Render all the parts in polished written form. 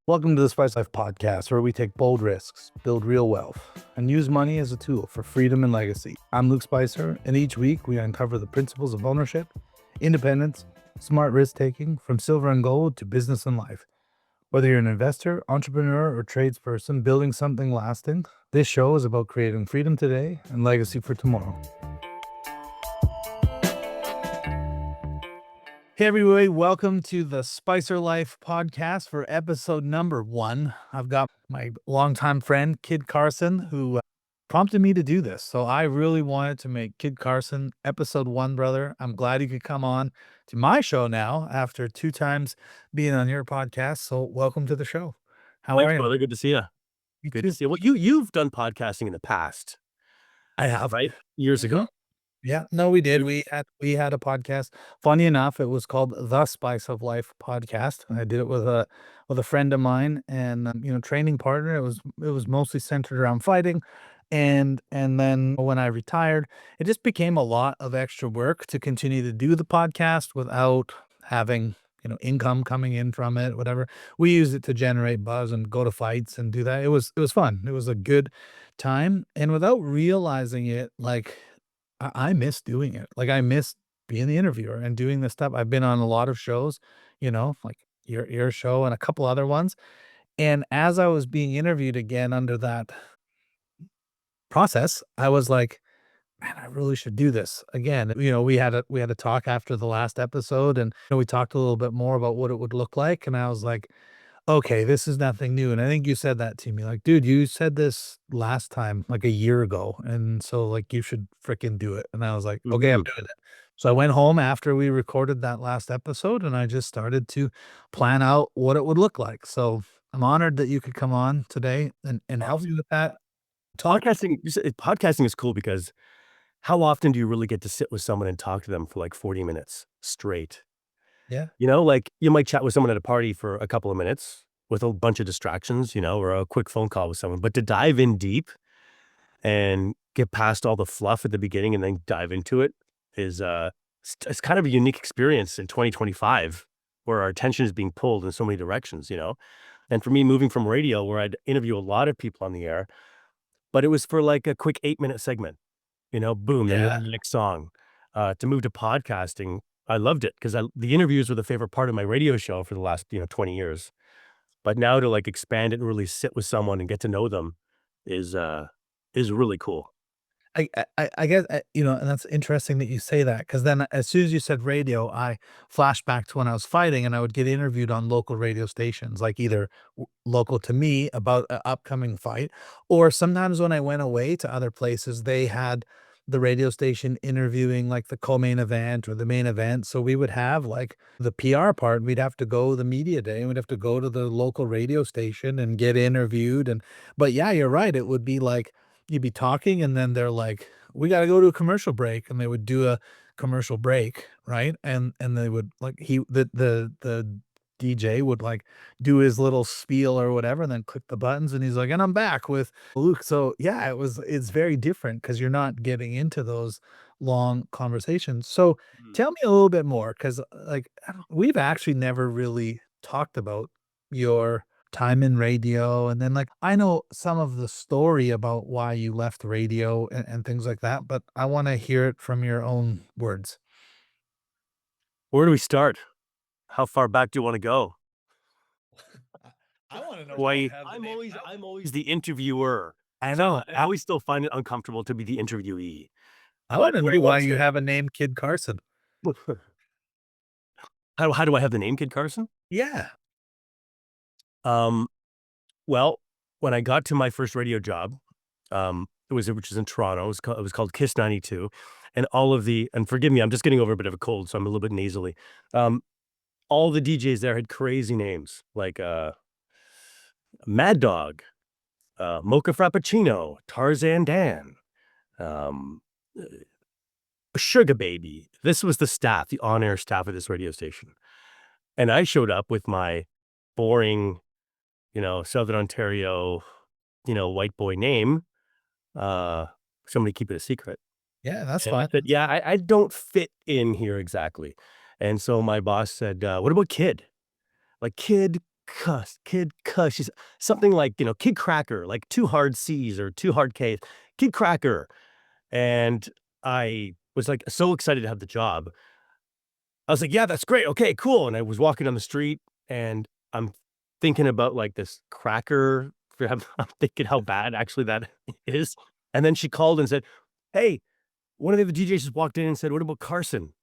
Welcome to the Spice Life podcast, where we take bold risks, build real wealth, and use money as a tool for freedom and legacy. I'm Luke Spicer, and each week we uncover the principles of ownership, independence, smart risk taking, from silver and gold to business and life. Whether you're an investor, entrepreneur, or tradesperson building something lasting, this show is about creating freedom today and legacy for tomorrow. Hey everybody, welcome to the Spicer Life podcast for episode number 1. I've got my longtime friend, Kid Carson, who prompted me to do this. So I really wanted to make Kid Carson episode 1, brother. I'm glad you could come on to my show now after 2 times being on your podcast. So welcome to the show. How Thanks, are you? brother. Good to see you. You Good too. to see you. Well, you've done podcasting in the past, I have. right? Years ago. Yeah, no, we did. We had a podcast. Funny enough, it was called The Spice of Life podcast. I did it with a friend of mine and training partner. It was mostly centered around fighting. And then when I retired, it just became a lot of extra work to continue to do the podcast without having, income coming in from it, whatever. We used it to generate buzz and go to fights and do that. It was fun. It was a good time. And without realizing it, like I miss doing it. Like, I miss being the interviewer and doing this stuff. I've been on a lot of shows, like your show and a couple other ones, and as I was being interviewed again under that process, I was like, "Man, I really should do this again." We had a talk after the last episode, and, we talked a little bit more about what it would look like, and I was like, "Okay, this is nothing new," and I think you said that to me, like, "Dude, you said this last time, like, a year ago, and so, like, you should fricking do it," and I was like, "Okay, I'm Mhm. doing it." So I went home after we recorded that last episode, and I just started to plan out what it would look like, so I'm honored that you could come on today and help me Awesome. with that. Talk Podcasting is cool because how often do you really get to sit with someone and talk to them for like 40 minutes straight? Yeah. Like you might chat with someone at a party for a couple of minutes with a bunch of distractions, or a quick phone call with someone, but to dive in deep and get past all the fluff at the beginning and then dive into it is it's kind of a unique experience in 2025 where our attention is being pulled in so many directions. And for me, moving from radio where I'd interview a lot of people on the air, but it was for like a quick 8-minute segment, boom, then you're Yeah. on the next song. To move to podcasting, I loved it because the interviews were the favorite part of my radio show for the last 20 years. But now to like expand it and really sit with someone and get to know them is uh is really cool. I guess, and that's interesting that you say that because then as soon as you said radio, I flashed back to when I was fighting and I would get interviewed on local radio stations, like either local to me about an upcoming fight, or sometimes when I went away to other places, they had the radio station interviewing like the co-main event or the main event. So we would have like the PR part, we'd have to go the media day and we'd have to go to the local radio station and get interviewed. But yeah, you're right. It would be like, you'd be talking and then they're like, "We gotta go to a commercial break," and they would do a commercial break, right? And they would like the DJ would, like, do his little spiel or whatever, and then click the buttons, and he's like, "And I'm back with Luke." So, yeah, it's very different because 'cause you're not getting into those long conversations. So, Mm. tell me a little bit more, 'cause, like, we've actually never really talked about your time in radio, and then, like, I know some of the story about why you left radio and things like that, but I wanna hear it from your own words. Where do we start? How far back do you wanna go? I wanna know why you Why have the I'm name always I I'm always the interviewer. I So know. I always still find it uncomfortable to be the interviewee. I But wanna where do know you why wanna you start? have a name Kid Carson. How do I have the name Kid Carson? Yeah. Um, well, when I got to my first radio job, which is in Toronto, it was called Kiss 92, and forgive me, I'm just getting over a bit of a cold, so I'm a little bit nasally. Um, all the DJs there had crazy names like, Mad Dog, Mocha Frappuccino, Tarzan Dan, um, uh, Sugar Baby. This was the staff, the on-air staff of this radio station. And I showed up with my boring, Southern Ontario, white boy name. Uh, Somebody keep it a secret. Yeah, that's And I fine. said, "Yeah, I don't fit in here exactly." And so my boss said, "What about Kid? Like Kid Kid Cuss. She's something like, Kid Cracker, like 2 hard C's or 2 hard K's. Kid Cracker. And I was, like, so excited to have the job. I was like, "Yeah, that's great. Okay, cool." And I was walking down the street, and I'm thinking about, like, this cracker. I'm thinking how bad actually that is. And then she called and said, "Hey, one of the DJs just walked in and said, 'What about Carson?'"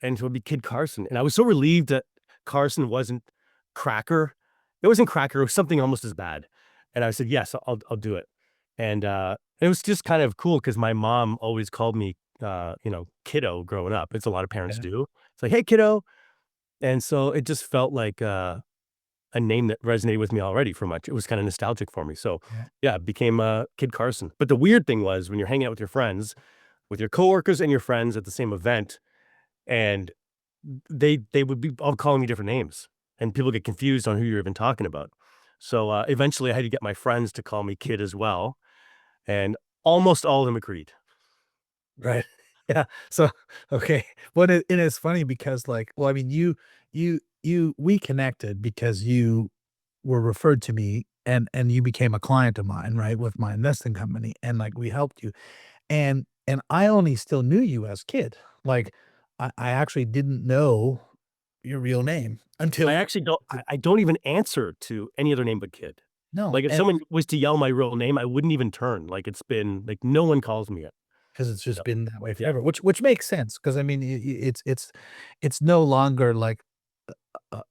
And it would be Kid Carson. And I was so relieved that Carson wasn't Cracker. It wasn't Cracker, it was something almost as bad. And I said, "Yes, I'll do it." And, it was just kind of cool because my mom always called me, kiddo growing up. It's a lot of parents Yeah, do. It's like, "Hey, kiddo." And so it just felt like, a name that resonated with me already for much. It was kinda nostalgic for me. So, yeah. yeah, it became, Kid Carson. But the weird thing was when you're hanging out with your friends, with your coworkers and your friends at the same event, and they would be all calling me different names, and people get confused on who you're even talking about. So, eventually, I had to get my friends to call me kid as well, and almost all of them agreed. Right. Yeah. So, okay. Well, and it's funny because, like, well, I mean, we connected because you were referred to me and you became a client of mine, right, with my investing company, and, like, we helped you. And I only still knew you as Kid. Like, I actually didn't know your real name I until actually I don't even answer to any other name but kid. no, Like, if and someone was to yell my real name, I wouldn't even turn, like, it's been like, no one calls me it. 'cause it's just Yep. been that way Yeah, forever, which makes sense. Because I mean, it's no longer like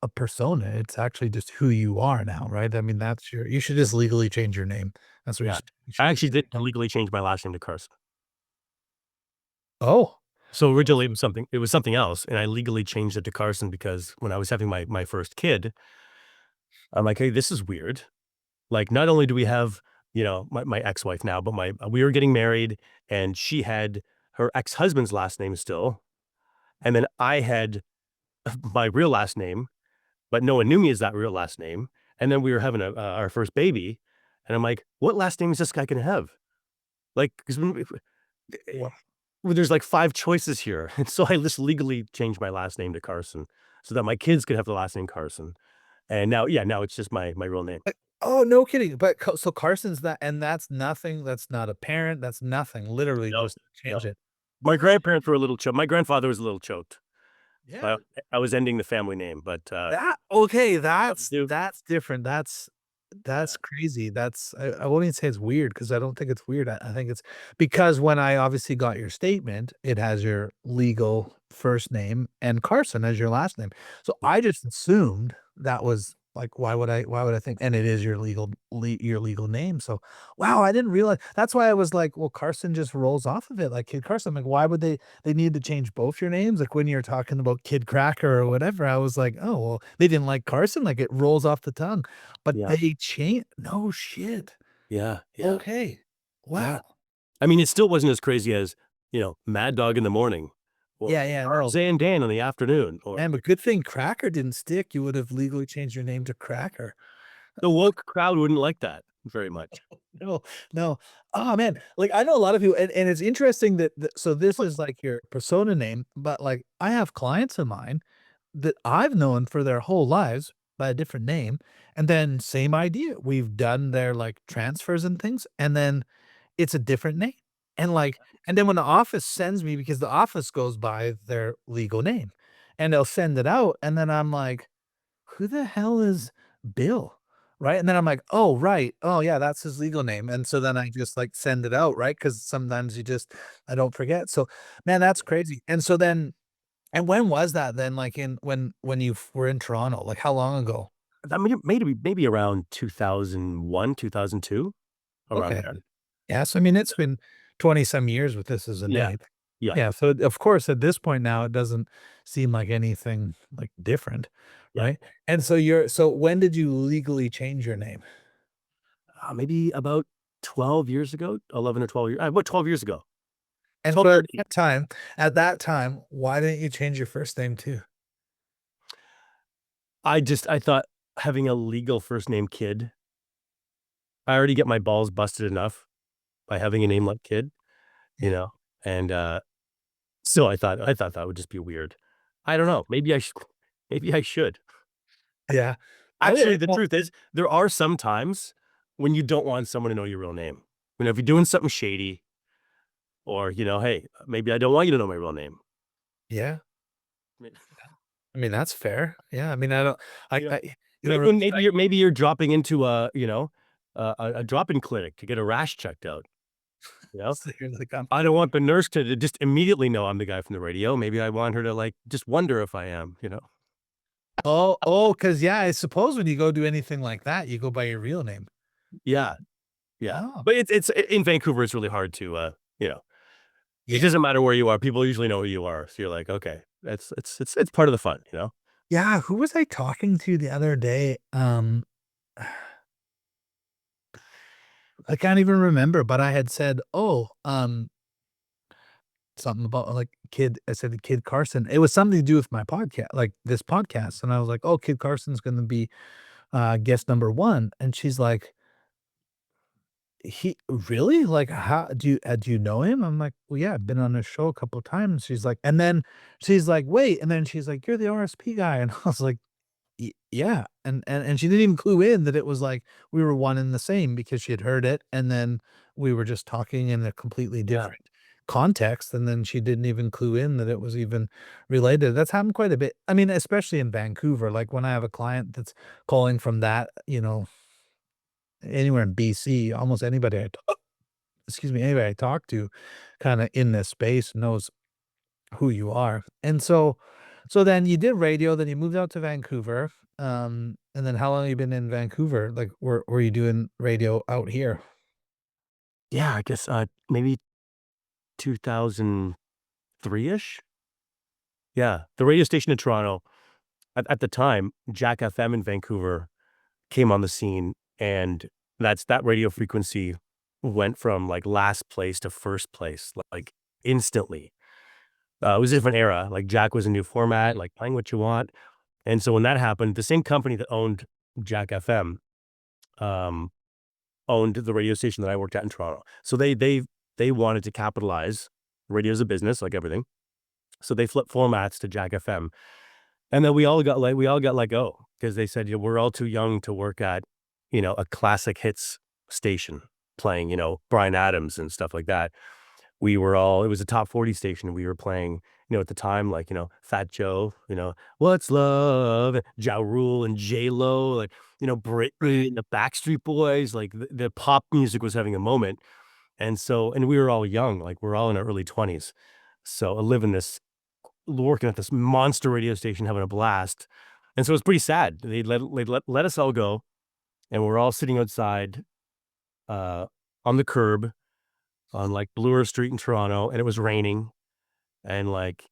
a persona, it's actually just who you are now, right? I mean, that's your you should just legally change your name. That's what yeah. you I should actually did do. legally change my last name to Carson. Oh, So, originally, it was something else, and I legally changed it to Carson because when I was having my first kid, I'm like, "Hey, this is weird." Like, not only do we have, my ex-wife now, but we were getting married, and she had her ex-husband's last name still, and then I had my real last name, but no one knew me as that real last name, and then we were having our first baby, and I'm like, "What last name is this guy gonna have?" Like, 'cause well, well, there's, like, 5 choices here, and so I just legally changed my last name to Carson so that my kids could have the last name Carson, and now yeah, now it's just my real name. oh, no kidding, but so Carson's that and that's nothing, that's not a parent, that's nothing, literally No, just no. change it. My grandparents were a little choked. My grandfather was a little choked. Yeah. I I was ending the family name, but, That okay, something to do. that's different. Yeah, That's crazy. I won't even say it's weird because I don't think it's weird. I think it's because when I obviously got your statement, it has your legal first name and Carson as your last name. So yeah, I just assumed that was like, why would I think? And it is your legal name. So wow, I didn't realize that's why I was like, well, Carson just rolls off of it. Like Kid Carson. I'm like, why would they need to change both your names? Like when you're talking about Kid Cracker or whatever, I was like, oh well, they didn't like Carson, like it rolls off the tongue. But yeah, they change no shit. yeah, yeah, Okay. yeah. Wow. I mean, it still wasn't as crazy as, Mad Dog in the morning or Yeah, yeah, no. Tarzan Dan in the afternoon or Man, but good thing Cracker didn't stick. You would have legally changed your name to Cracker. the woke crowd wouldn't like that very much. No, no. Oh, man. Like, I know a lot of people and it's interesting that so this But is like your persona name, but, like, I have clients of mine that I've known for their whole lives by a different name, and then same idea. We've done their, like, transfers and things, and then it's a different name. And, like and then when the office sends me because the office goes by their legal name, and they'll send it out, and then I'm like, "Who the hell is Bill?" Right? And then I'm like, "Oh, right. Oh, yeah, that's his legal name." And so then I just, like, send it out, right? Because sometimes I don't forget. So, man, that's crazy. And so then and when was that then, like, in when you were in Toronto? Like, how long ago? I mean, maybe around 2001, 2002, around Okay. there. Yeah, so, I mean, it's been 20 some years with this as a Yeah, name. yeah, Yeah, so, of course, at this point now, it doesn't seem like anything, like, different, yeah. right? And so when did you legally change your name? Maybe about 12 years ago, 11 or 12 years about 12 years ago. And 12, so 13. at that time, why didn't you change your first name too? I thought having a legal first name Kid, I already get my balls busted enough by having a name like Kid, you Yeah. know? And, so I thought that would just be weird. I don't know, maybe I should. Yeah. Actually, the Well, truth is, there are some times when you don't want someone to know your real name. You know, if you're doing something shady or, "Hey, maybe I don't want you to know my real name." yeah. I mean, I mean, that's fair. Yeah, I mean, I don't you know, you know, maybe you're dropping into a drop-in clinic to get a rash checked out, you know? so you're like, I don't want the nurse to just immediately know I'm the guy from the radio. Maybe I want her to, like, just wonder if I am, you know? because yeah, I suppose when you go do anything like that, you go by your real name. Yeah, yeah. Oh, But it's in Vancouver, it's really hard to, you know, it yeah. doesn't matter where you are. People usually know who you are. So you're like, "Okay, it's part of the fun," you know? Yeah, who was I talking to the other day? I can't even remember, but I had said, "Oh, something about, like, kid," I said, "The kid Carson." It was something to do with my podcast, like, this podcast, and I was like, "Oh, kid Carson's gonna be, guest number 1," and she's like, "He really? Like, how do you know him?" I'm like, "Well, yeah, I've been on his show a couple of times." She's like, and then she's like, "Wait," and then she's like, "You're the RSP guy," and I was like, yeah," and she didn't even clue in that it was like we were one and the same because she had heard it, and then we were just talking in a completely Yeah. different context, and then she didn't even clue in that it was even related. That's happened quite a bit. I mean, especially in Vancouver, like, when I have a client that's calling from that, anywhere in BC, almost anybody anybody I talk to kinda in this space knows who you are. And so then you did radio, then you moved out to Vancouver, and then how long have you been in Vancouver? Like, were you doing radio out here? Yeah, I guess, maybe 2003-ish? Yeah, the radio station in Toronto, at the time, Jack FM in Vancouver came on the scene, and that radio frequency went from, like, last place to first place, like, instantly. It was a different era, like, Jack was a new format, like, playing what you want, and so when that happened, the same company that owned Jack FM, um, owned the radio station that I worked at in Toronto. So they wanted to capitalize. Radio is a business, like everything. So they flipped formats to Jack FM. And then we all got let go because they said, we're all too young to work at, a classic hits station playing, Bryan Adams and stuff like that. It was a top 40 station. We were playing, at the time, like, Fat Joe, What's Love, Ja Rule and J Lo, like, Britney and the Backstreet Boys, like the pop music was having a moment. And we were all young, like we're all in our early 20s. So living this, working at this monster radio station, having a blast. And so it's pretty sad. They let us all go, and we're all sitting outside uh, on the curb on like Bloor Street in Toronto, and it was raining, and like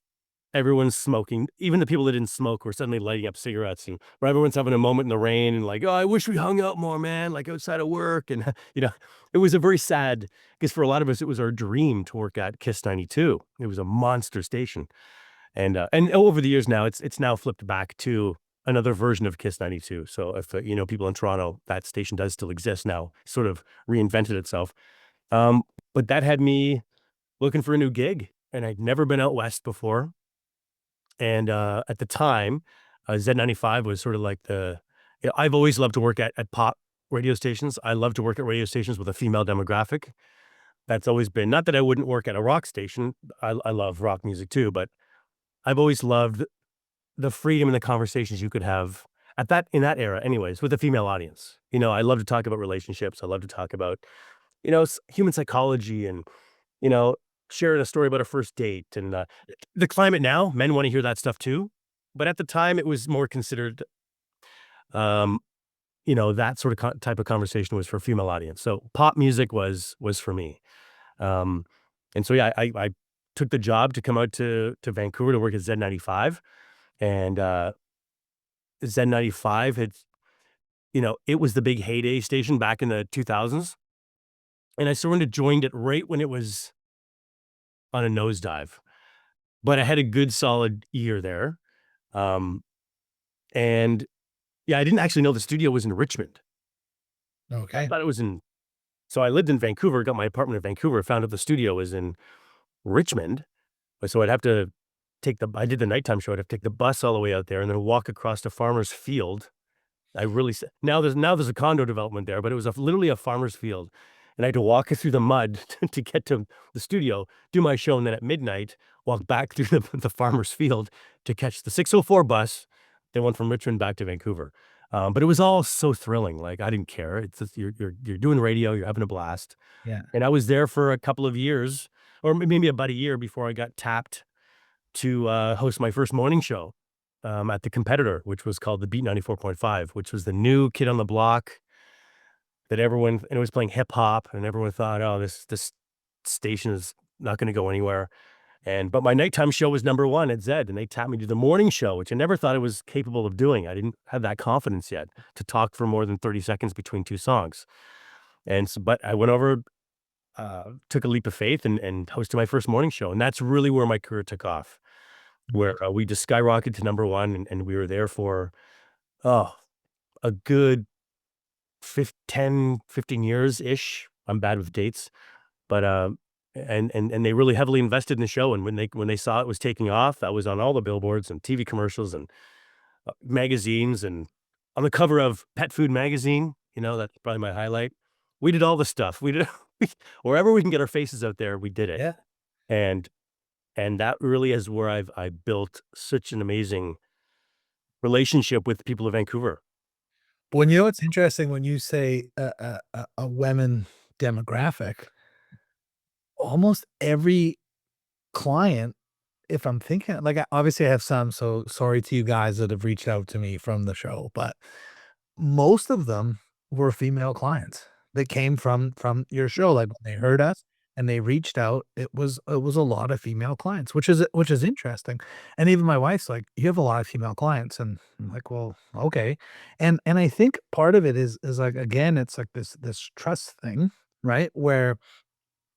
everyone's smoking. Even the people that didn't smoke were suddenly lighting up cigarettes, and where everyone's having a moment in the rain and like, oh, I wish we hung out more, man, like outside of work. And it was a very sad, because for a lot of us, it was our dream to work at Kiss 92. It was a monster station. And over the years now, it's now flipped back to another version of Kiss 92. So if, people in Toronto, that station does still exist now, sort of reinvented itself. Um, but that had me looking for a new gig, and I'd never been out west before. And, at the time, Z95 was sort of like I've always loved to work at pop radio stations. I love to work at radio stations with a female demographic. That's always been, not that I wouldn't work at a rock station. I love rock music too, but I've always loved the freedom and the conversations you could have in that era anyways, with a female audience. I love to talk about relationships. I love to talk about, human psychology and, you know, sharing a story about a first date and, the climate now, men wanna hear that stuff too, but at the time, it was more considered, um, that sort of type of conversation was for a female audience. So pop music was for me. Um, and so, yeah, I took the job to come out to Vancouver to work at Z95, and, Z95 had, it was the big heyday station back in the 2000s, and I sort of joined it right when it was on a nosedive. But I had a good solid year there. Um, and yeah, I didn't actually know the studio was in Richmond. I Okay. thought it was in so I lived in Vancouver, got my apartment in Vancouver, found out the studio was in Richmond. So I'd have to I did the nighttime show. I'd have to take the bus all the way out there and then walk across a farmer's field I really s now there's a condo development there, but it was literally a farmer's field, and I had to walk through the mud to get to the studio, do my show, and then at midnight, walk back through the farmer's field to catch the 6:04 bus that went from Richmond back to Vancouver. But it was all so thrilling, like, I didn't care. It's just you're doing radio, you're having a blast, Yeah. and I was there for a couple of years, or maybe about a year before I got tapped to, host my first morning show, at the competitor, which was called the Beat 94.5, which was the new kid on the block that everyone, and it was playing hip hop, and everyone thought, "Oh, this station is not gonna go anywhere." But my nighttime show was number 1 at Zed, and they tapped me to the morning show, which I never thought I was capable of doing. I didn't have that confidence yet to talk for more than 30 seconds between 2 songs. But I went over, took a leap of faith and hosted my first morning show, and that's really where my career took off, where, we just skyrocketed to number 1, and we were there for, oh, a good 15 years-ish. I'm bad with dates, but, and they really heavily invested in the show, and when they saw it was taking off, I was on all the billboards and TV commercials and, magazines, and on the cover of Pet Food Magazine, that's probably my highlight. We did all the stuff. We did wherever we can get our faces out there, we did it, Yeah. and that really is where I built such an amazing relationship with the people of Vancouver. When you know, it's interesting when you say a women demographic, almost every client, if I'm thinking like, obviously, I have some, so sorry to you guys that have reached out to me from the show, but most of them were female clients that came from your show, like, when they heard us and they reached out, it was a lot of female clients, which is interesting, and even my wife's like, "You have a lot of female clients," and I'm like, "Well, okay," and I think part of it is, like, again, it's like this trust thing, right? Where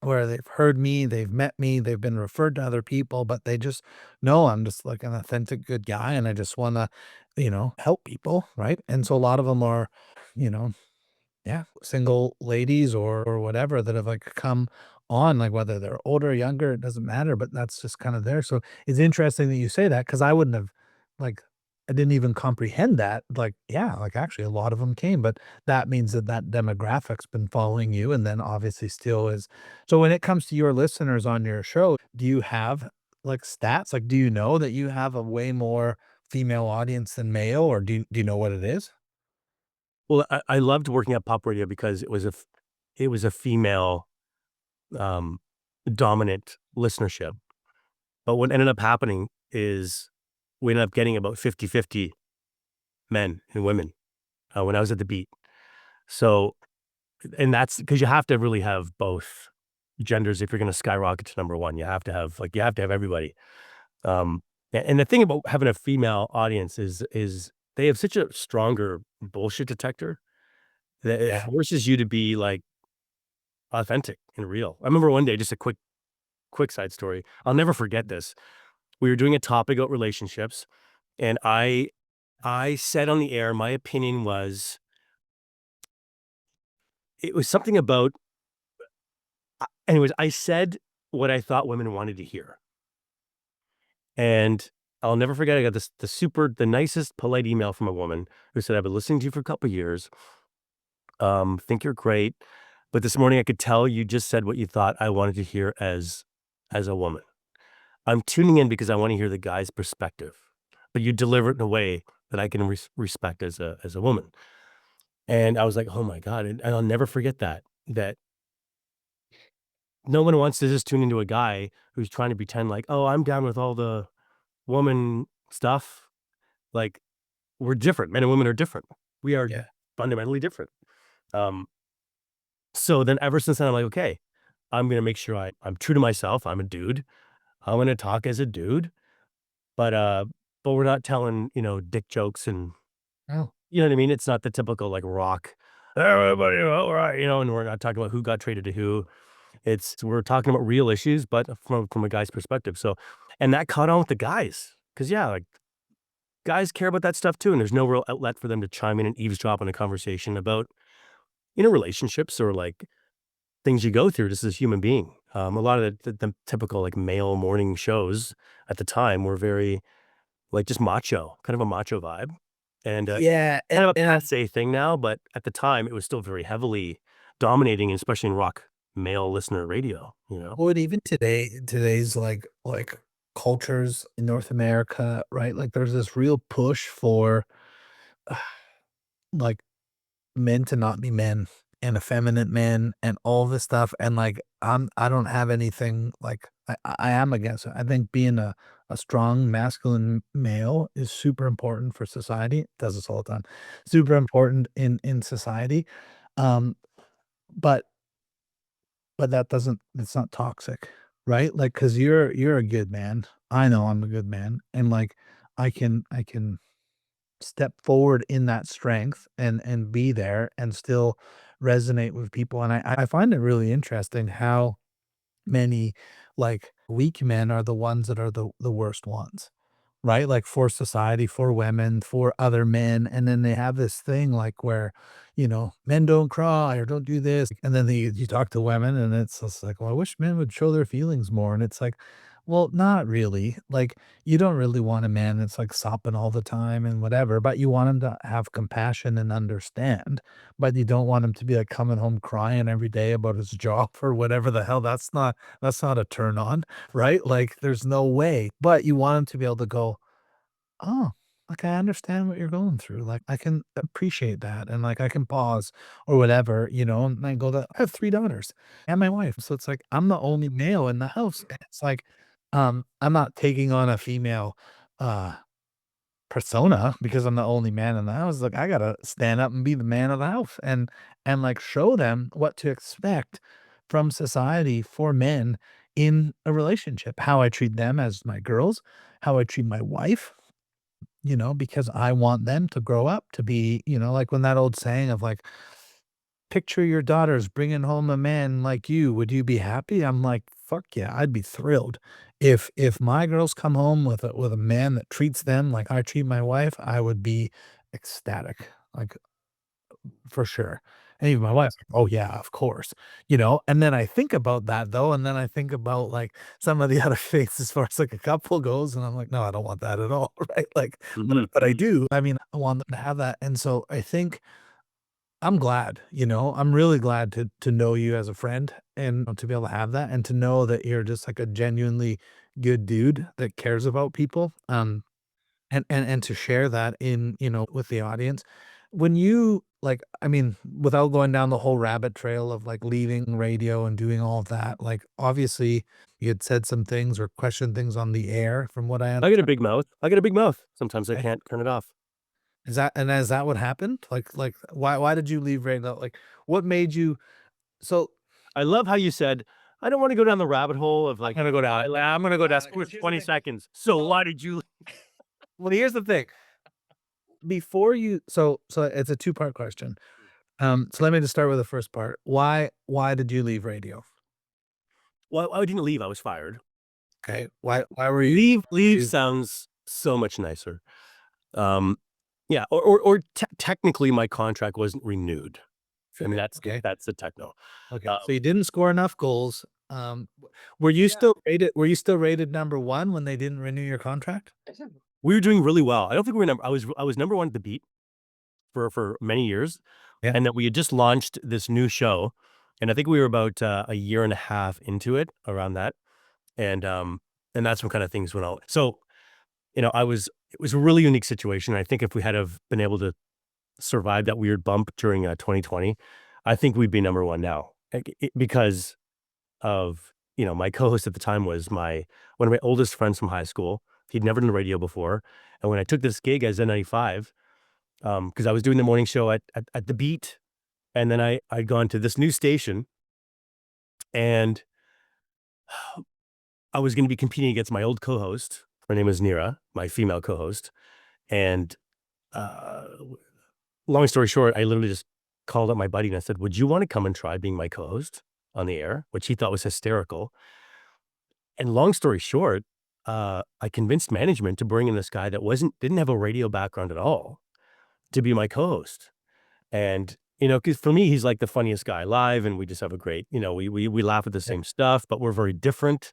they've heard me, they've met me, they've been referred to other people, but they just know I'm just like an authentic good guy and I just wanna, help people, right? And so a lot of them are, you know, yeah, single ladies or whatever that have, like, come on, like, whether they're older or younger, it doesn't matter, but that's just kinda there, so it's interesting that you say that because I wouldn't have, like I didn't even comprehend that, like, yeah, like, actually, a lot of them came, but that means that that demographic's been following you and then obviously still is. So when it comes to your listeners on your show, do you have, like, stats? Like, do you know that you have a way more female audience than male, or do you know what it is? Well, I loved working at Pop Radio because it was a female, um, dominant listenership, but what ended up happening is we ended up getting about 50-50 men and women, when I was at the Beat. So, and that's because you have to really have both genders if you're gonna skyrocket to number 1. You have to have everybody. Um, and the thing about having a female audience is they have such a stronger bullshit detector that it Yeah. forces you to be, like, authentic and real. I remember one day, just a quick side story. I'll never forget this. We were doing a topic about relationships, and I said on the air, my opinion was, it was something about, anyways, I said what I thought women wanted to hear. And I'll never forget, I got the nicest, polite email from a woman who said, "I've been listening to you for a couple years. Think you're great, but this morning I could tell you just said what you thought I wanted to hear as a woman. I'm tuning in because I want to hear the guy's perspective, but you deliver it in a way that I can respect as a woman." And I was like, "Oh my god," and I'll never forget that no one wants to just tune into a guy who's trying to pretend like, "Oh, I'm down with all the woman stuff." Like, we're different. Men and women are different. We are Yeah. fundamentally different. Um, so then ever since then, I'm like, "Okay, I'm gonna make sure I'm true to myself. I'm a dude. I'm gonna talk as a dude, but, uh, but we're not telling, dick jokes, and Oh, you know what I mean? It's not the typical, like, rock, "Everybody, all right," and we're not talking about who got traded to who. We're talking about real issues, but from a guy's perspective. So, and that caught on with the guys, because yeah, like, guys care about that stuff too, and there's no real outlet for them to chime in and eavesdrop on a conversation about, relationships or, like, things you go through just as a human being. A lot of the typical, like, male morning shows at the time were very, like, just macho, kind of a macho vibe. And, Yeah, kind of a and passe thing now, but at the time, it was still very heavily dominating, especially in rock male listener radio, you know? well, even today's, like, cultures in North America, right? Like, there's this real push for, like, men to not be men and effeminate men and all this stuff, and, like, I don't have anything like I am against it. I think being a strong masculine male is super important for society. It does this all the time. Super important in society, um, but that doesn't it's not toxic, right? Like, because you 'cause you're a good man. I know I'm a good man, and, like, I can step forward in that strength and be there and still resonate with people, and I find it really interesting how many, like, weak men are the ones that are the worst ones, right? Like, for society, for women, for other men, and then they have this thing, like, where, "Men don't cry," or "Don't do this," and then you talk to women, and it's just like, "Well, I wish men would show their feelings more," and it's like, well, not really. Like, you don't really want a man that's, like, sopping all the time and whatever, but you want him to have compassion and understand, but you don't want him to be, like, coming home crying every day about his job or whatever the hell. That's not a turn on, right? Like, there's no way, but you want him to be able to go, "Oh, like, I understand what you're going through, like, I can appreciate that, and, like, I can pause," or whatever, and I go to I have 3 daughters and my wife, so it's like, I'm the only male in the house, and it's like, I'm not taking on a female, uh, persona because I'm the only man in the house. Like, I gotta stand up and be the man of the house and, like, show them what to expect from society for men in a relationship, how I treat them as my girls, how I treat my wife, because I want them to grow up to be, like when that old saying of like, picture your daughters bringing home a man like you. Would you be happy? I'm like, fuck yeah, I'd be thrilled. If my girls come home with a man that treats them like I treat my wife, I would be ecstatic. Like, for sure. And even my wife's like, "Oh, yeah, of course," and then I think about that though, and then I think about, like, some of the other things as far as, like, a couple goes, and I'm like, "No, I don't want that at all," right? Like, Mhm. but I do. I mean, I want them to have that, and so I think I'm glad, I'm really glad to know you as a friend and to be able to have that and to know that you're just, like, a genuinely good dude that cares about people, and to share that with the audience. When you like, I mean, without going down the whole rabbit trail of, like, leaving radio and doing all of that, like, obviously, you had said some things or questioned things on the air from what I I got a understand. big mouth. I got a big mouth. Sometimes I Okay. can't turn it off. Is that what happened? Like, why did you leave radio? Like, what made you so I love how you said, "I don't wanna go down the rabbit hole of, like, I'm gonna go down it. I'm gonna go down it for 'cause here's the 20 thing. seconds. So why did you" Well, here's the thing. Before you so it's a two-part question. So let me just start with the first part. Why did you leave radio? Well, I didn't leave, I was fired. Okay. Why were you Leave you sounds so much nicer. Um, yeah, or technically, my contract wasn't renewed. I mean, okay. that's the techno. Okay. Um, So you didn't score enough goals. Were you still rated number 1 when they didn't renew your contract? we were doing really well. I don't think we were I was number 1 at the beat for many years, Yeah. and that we had just launched this new show, and I think we were about, a year and a half into it, around that, and, um, and that's when kinda things went out. So, I was it was a really unique situation. I think if we had have been able to survive that weird bump during, 2020, I think we'd be number 1 now, because of, my co-host at the time was my one of my oldest friends from high school. He'd never done radio before, and when I took this gig as N95, because I was doing the morning show at the Beat, and then I'd gone to this new station, and I was gonna be competing against my old co-host. Her name is Nira, my female co-host, and, uh, long story short, I literally just called up my buddy and I said, "Would you wanna come and try being my co-host on the air?" Which he thought was hysterical. And long story short, I convinced management to bring in this guy that didn't have a radio background at all to be my co-host. And, because for me, he's like the funniest guy alive, and we just have a great, we laugh at the Yeah. same stuff, but we're very different.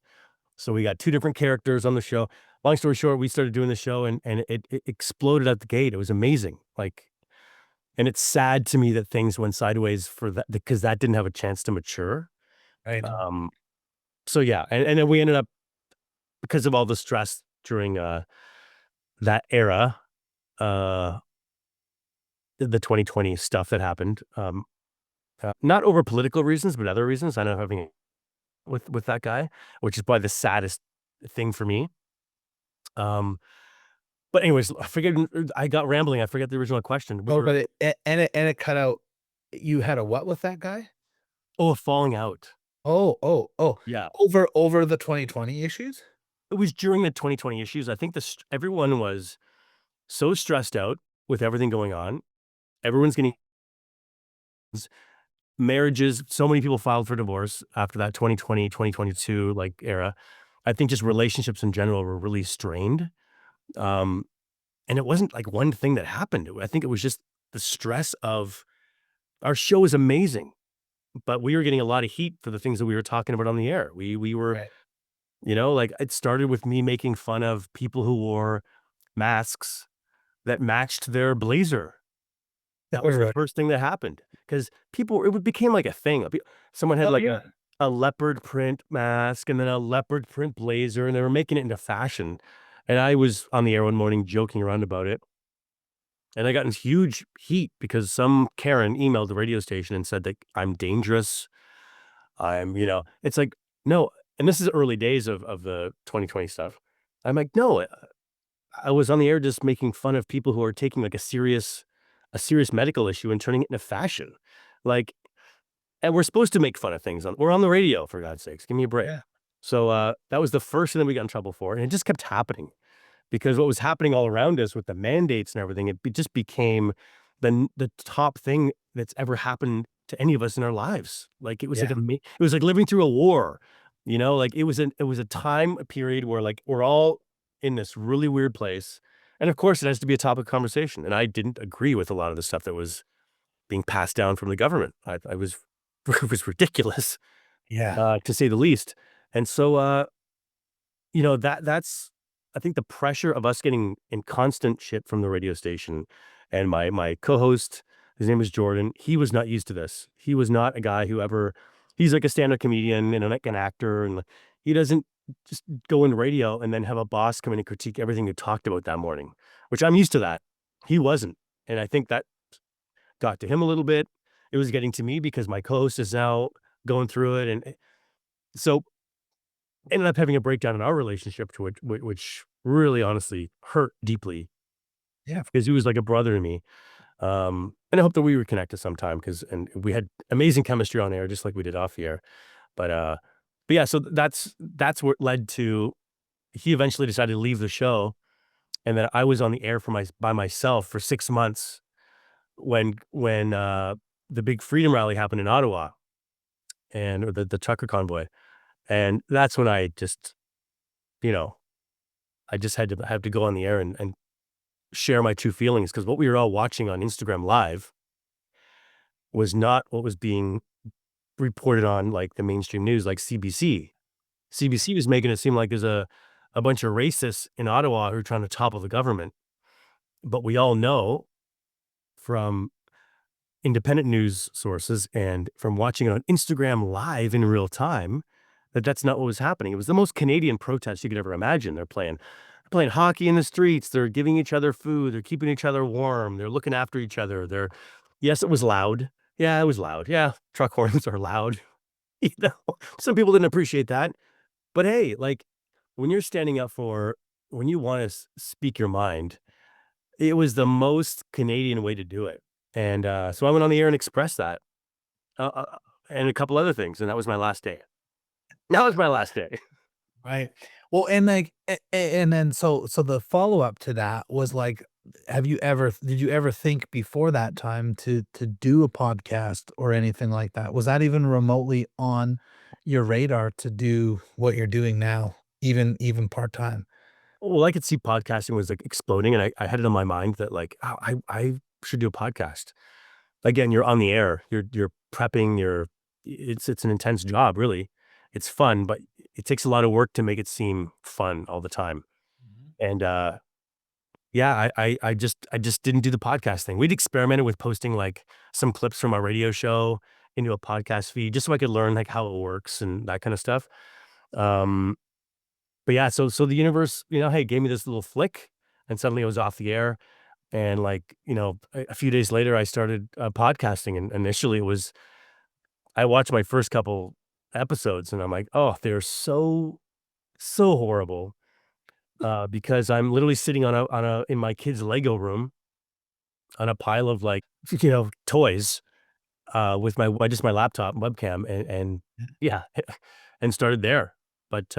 So we got 2 different characters on the show. long story short, we started doing the show and it exploded at the gate. It was amazing. Like, and it's sad to me that things went sideways for that because that didn't have a chance to mature. Right. Um, so yeah, and then we ended up because of all the stress during that era, uh, the 2020 stuff that happened. Not over political reasons, but other reasons. I know having with that guy, which is probably the saddest thing for me. Um, but anyways, I forget. I got rambling. I forget the original question. We Oh, were but it cut out. You had a what with that guy? falling out. Oh, oh, oh, Yeah, over the 2020 issues? it was during the 2020 issues. I think everyone was so stressed out with everything going on. Everyone's getting marriages. So many people filed for divorce after that 2020, 2022 like era. I think just relationships in general were really strained. Um, and it wasn't like one thing that happened. I think it was just the stress of our show is amazing, but we were getting a lot of heat for the things that we were talking about on the air. We were, Right. like it started with me making fun of people who wore masks that matched their blazer. That was the Right. first thing that happened because people it became like a thing. Someone had Oh, like yeah. a leopard print mask and then a leopard print blazer, and they were making it into fashion. And I was on the air one morning joking around about it, and I got in huge heat because some Karen emailed the radio station and said that I'm dangerous. It's like, no, and this is early days of the 2020 stuff. I'm like, no, I was on the air just making fun of people who are taking like a serious medical issue and turning it into fashion. Like, and we're supposed to make fun of things we're on the radio for God's sakes. Give me a break. Yeah. So that was the first thing that we got in trouble for. And it just kept happening because what was happening all around us with the mandates and everything, just became the top thing that's ever happened to any of us in our lives. Like it was like Yeah. it was like living through a war, like it was a time a period where like we're all in this really weird place. And of course it has to be a topic of conversation. And I didn't agree with a lot of the stuff that was being passed down from the government. I was it was ridiculous, Yeah. to say the least. And so that's I think the pressure of us getting in constant shit from the radio station and my co-host, his name is Jordan, he was not used to this. He was not a guy who ever he's like a stand-up comedian and like an actor and like, he doesn't just go into radio and then have a boss come in and critique everything you talked about that morning, which I'm used to that. He wasn't. And I think that got to him a little bit. It was getting to me because my co-host is now going through it. And so ended up having a breakdown in our relationship to which really honestly hurt deeply Yeah. because he was like a brother to me. And I hope that we reconnect at some time because and we had amazing chemistry on air, just like we did off the air. But but yeah, so that's what led to he eventually decided to leave the show, and then I was on the air by myself for 6 months when the big freedom rally happened in Ottawa and or the trucker convoy, and that's when I just you know I just had to have to go on the air and share my true feelings because what we were all watching on Instagram Live was not what was being reported on like the mainstream news, like CBC. CBC was making it seem like there's a bunch of racists in Ottawa who are trying to topple the government. But we all know from independent news sources and from watching it on Instagram Live in real time that that's not what was happening. It was the most Canadian protest you could ever imagine. They're playing hockey in the streets. They're giving each other food. They're keeping each other warm. They're looking after each other. Yes, it was loud. Yeah, it was loud. Yeah, truck horns are loud. You know, some people didn't appreciate that. But hey, like when you're standing up for, when you want to speak your mind, it was the most Canadian way to do it. And so I went on the air and expressed that uh, uh, and a couple other things. And that was my last day. That was my last day. Right. Well, and like, and then so the follow-up to that was like, did you ever think before that time to do a podcast or anything like that? Was that even remotely on your radar to do what you're doing now, even part-time? Well, I could see podcasting was like exploding, and I had it in my mind that like, oh, I should do a podcast. Again, you're on the air, you're prepping, it's an intense job, really. It's fun, but it takes a lot of work to make it seem fun all the time. And, yeah, I just didn't do the podcast thing. We'd experimented with posting, like, some clips from our radio show into a podcast feed just so I could learn, like, how it works and that kinda stuff. Um, but yeah, so the universe, hey, gave me this little flick, and suddenly it was off the air, and, like, a few days later, I started, podcasting, and initially it was I watched my first couple episodes, and I'm like, "Oh, they're so, so horrible," because I'm literally sitting on a in my kid's Lego room on a pile of, like, toys, with my laptop webcam and yeah, and started there. But,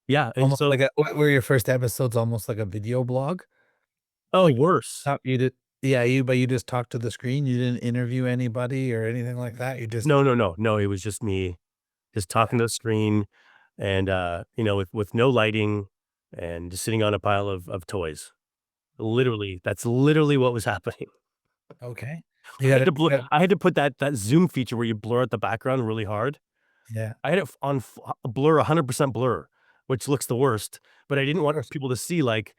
yeah, and Almost so like a what were your first episodes almost like a video blog? oh, Like, worse. you did yeah, you just talked to the screen, you didn't interview anybody or anything like that? You just No, no, no, no, it was just me just talking to the screen and, with no lighting and just sitting on a pile of toys. Literally, that's literally what was happening. okay. You got I had to put that zoom feature where you blur out the background really hard. yeah, I had it f on f blur, 100% blur, which looks the worst, but I didn't of want course. people to see, like,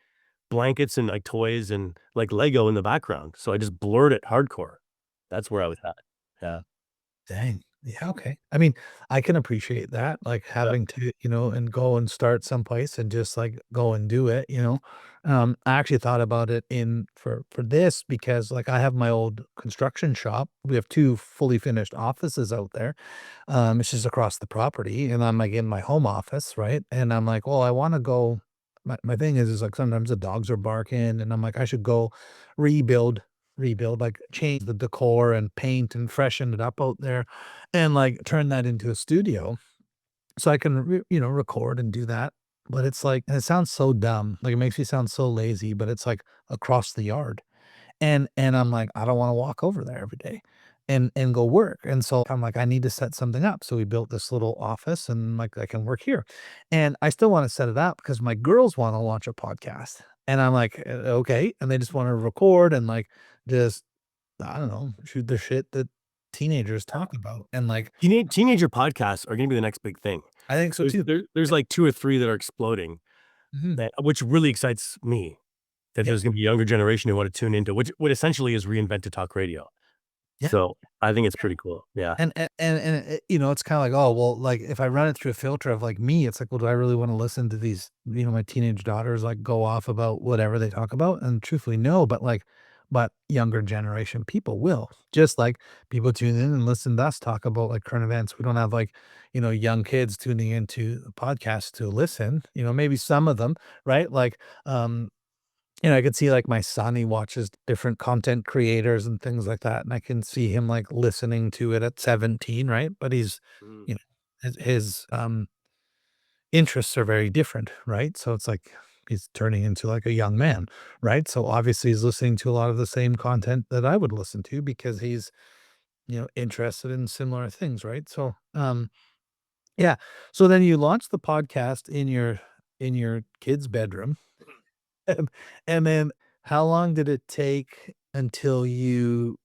blankets and, like, toys and, like, Lego in the background, so I just blurred it hardcore. That's where I was at. Yeah. Dang. Yeah, okay. I mean, I can appreciate that, like, Yep. having to, and go and start someplace and just, like, go and do it, you know? I actually thought about it in for this because, like, I have my old construction shop. We have 2 fully finished offices out there. It's just across the property, and I'm, like, in my home office, right? And I'm like, "Well, I wanna go." My thing is, like, sometimes the dogs are barking, and I'm like, "I should go rebuild like, change the decor and paint and freshen it up out there, and, like, turn that into a studio so I can record and do that." But it's like and it sounds so dumb, like, it makes me sound so lazy, but it's, like, across the yard. And I'm like, "I don't wanna walk over there every day and go work," and so I'm like, "I need to set something up." So we built this little office and, like, I can work here. And I still wanna set it up because my girls wanna launch a podcast. And I'm like, Okay." And they just wanna record and, like, just, I don't know, shoot the shit that teenagers talk about. And, like, Teenager podcasts are gonna be the next big thing. I think so too. There's, like, 2 or 3 that are exploding, Mhm. which really excites me, that Yeah. there's gonna be a younger generation who wanna tune into which what essentially is reinvented talk radio. Yeah. So, I think it's pretty cool. Yeah. And it's kinda like, "Oh, well, like, if I run it through a filter of, like, me, it's like, well, do I really wanna listen to these, my teenage daughters, like, go off about whatever they talk about?" And truthfully, no, but younger generation people will. Just like people tune in and listen to us talk about, like, current events. We don't have, like, young kids tuning into podcasts to listen, maybe some of them, right? Like, I could see, like, my son, he watches different content creators and things like that, and I can see him, like, listening to it at 17, right? But he's, Mhm. you know, his interests are very different, right? So it's like he's turning into, like, a young man, right? So obviously he's listening to a lot of the same content that I would listen to because he's, interested in similar things, right? So, yeah. So then you launch the podcast in your kid's bedroom. And and then how long did it take until you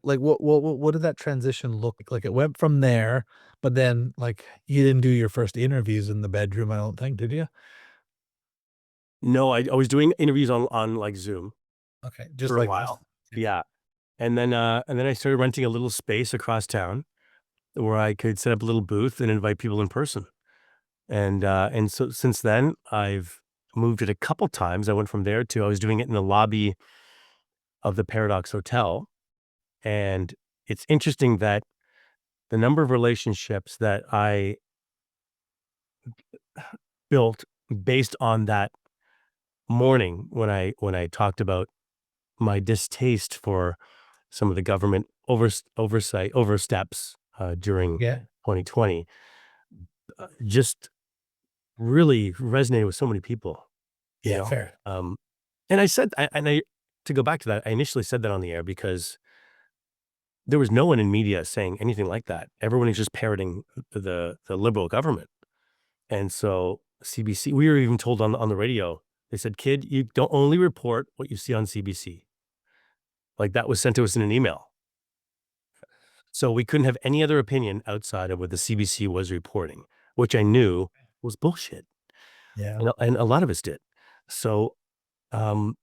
like, what did that transition look like? Like, it went from there, but then, like, you didn't do your first interviews in the bedroom, I don't think, did you? No, I was doing interviews on, like, Zoom Okay, for just a like this. while. Yeah. And then I started renting a little space across town where I could set up a little booth and invite people in person. And so since then, I've moved it a couple times. I went from there to I was doing it in the lobby of the Paradox Hotel, and it's interesting that the number of relationships that I built based on that morning when I talked about my distaste for some of the government oversteps, during Yeah. 2020, just really resonated with so many people, you Yeah, know? fair. Um, and I said and I to go back to that, I initially said that on the air because there was no one in media saying anything like that. Everyone is just parroting the liberal government. And so CBC we were even told on the radio, they said, "Kid, you don't only report what you see on CBC." Like, that was sent to us in an email. So we couldn't have any other opinion outside of what the CBC was reporting, which I knew was bullshit, Yeah. and a lot of us did. So, um,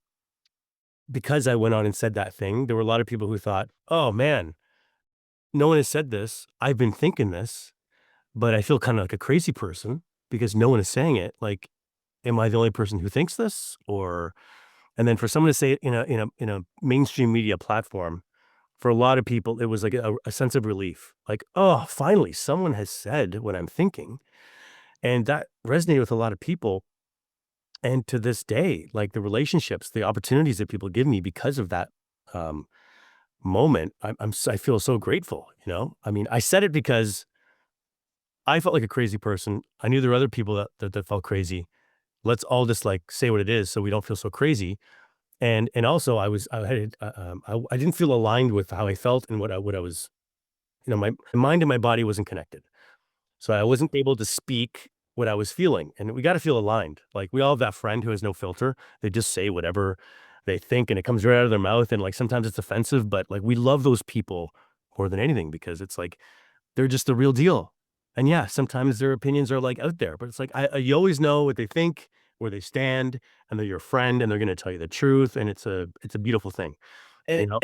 because I went on and said that thing, there were a lot of people who thought, "Oh, man, no one has said this. I've been thinking this, but I feel kinda like a crazy person because no one is saying it. Like, am I the only person who thinks this?" Or and then for someone to say it in a mainstream media platform, for a lot of people, it was like a sense of relief. Like, "Oh, finally, someone has said what I'm thinking." And that resonated with a lot of people. And to this day, like, the relationships, the opportunities that people give me because of that, um, moment, I feel so grateful, you know? I mean, I said it because I felt like a crazy person. I knew there were other people that felt crazy. Let's all just, like, say what it is so we don't feel so crazy. And also I had, I didn't feel aligned with how I felt and what I was, my mind and my body wasn't connected. So I wasn't able to speak what I was feeling, and we gotta feel aligned. Like, we all have that friend who has no filter. They just say whatever they think, and it comes right out of their mouth, and, like, sometimes it's offensive, but, like, we love those people more than anything because it's like, they're just the real deal. And, yeah, sometimes their opinions are, like, out there, but it's like, you always know what they think, where they stand, and they're your friend, and they're gonna tell you the truth, and it's a beautiful thing, And you know?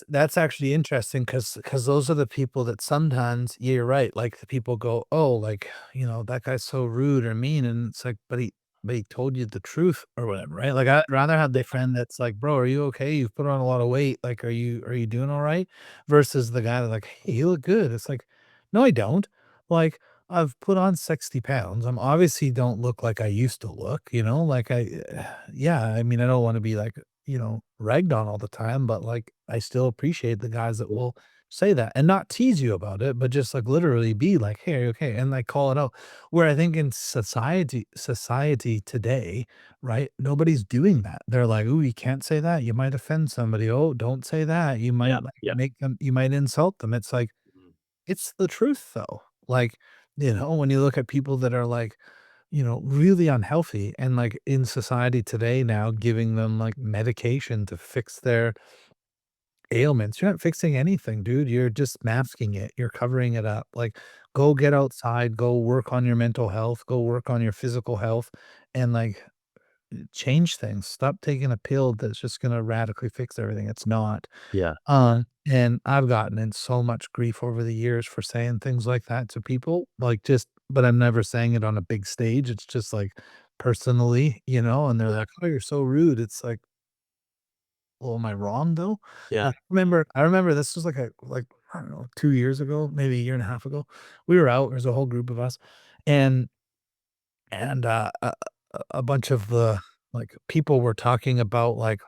that's actually interesting because those are the people that sometimes yeah, you're right, like, the people go, "Oh, like, that guy's so rude or mean," and it's like, "But he told you the truth," or whatever, right? Like, I'd rather have the friend that's like, "Bro, are you okay? You've put on a lot of weight, like, are you doing alright?" Versus the guy that's like, "Hey, you look good." It's like, "No, I don't." Like, I've put on 60 pounds. I'm obviously don't look like I used to look, like, yeah, I mean, I don't wanna be like ragged on all the time, but, like, I still appreciate the guys that will say that and not tease you about it, but just, like, literally be like, "Hey, are you okay?" And, like, call it out. Where I think in society today, right, nobody's doing that. They're like, "Ooh, you can't say that. You might offend somebody. Oh, don't say that. You Yeah, might, like, yeah. you might insult them." It's like, Mhm. it's the truth, though. Like, when you look at people that are, like, really unhealthy and, like, in society today now giving them, like, medication to fix their ailments. You're not fixing anything, dude. You're just masking it. You're covering it up. Like, go get outside, go work on your mental health, go work on your physical health, and, like, change things. Stop taking a pill that's just gonna radically fix everything. It's not. Yeah. And I've gotten in so much grief over the years for saying things like that to people, like, but I'm never saying it on a big stage. It's just, like, personally, and they're like, "Oh, you're so rude." It's like, "Well, am I wrong, though?" Yeah. I remember this was I don't know, 2 years ago, maybe a year and a half ago. We were out, there's a whole group of us, and a bunch of the, like, people were talking about, like,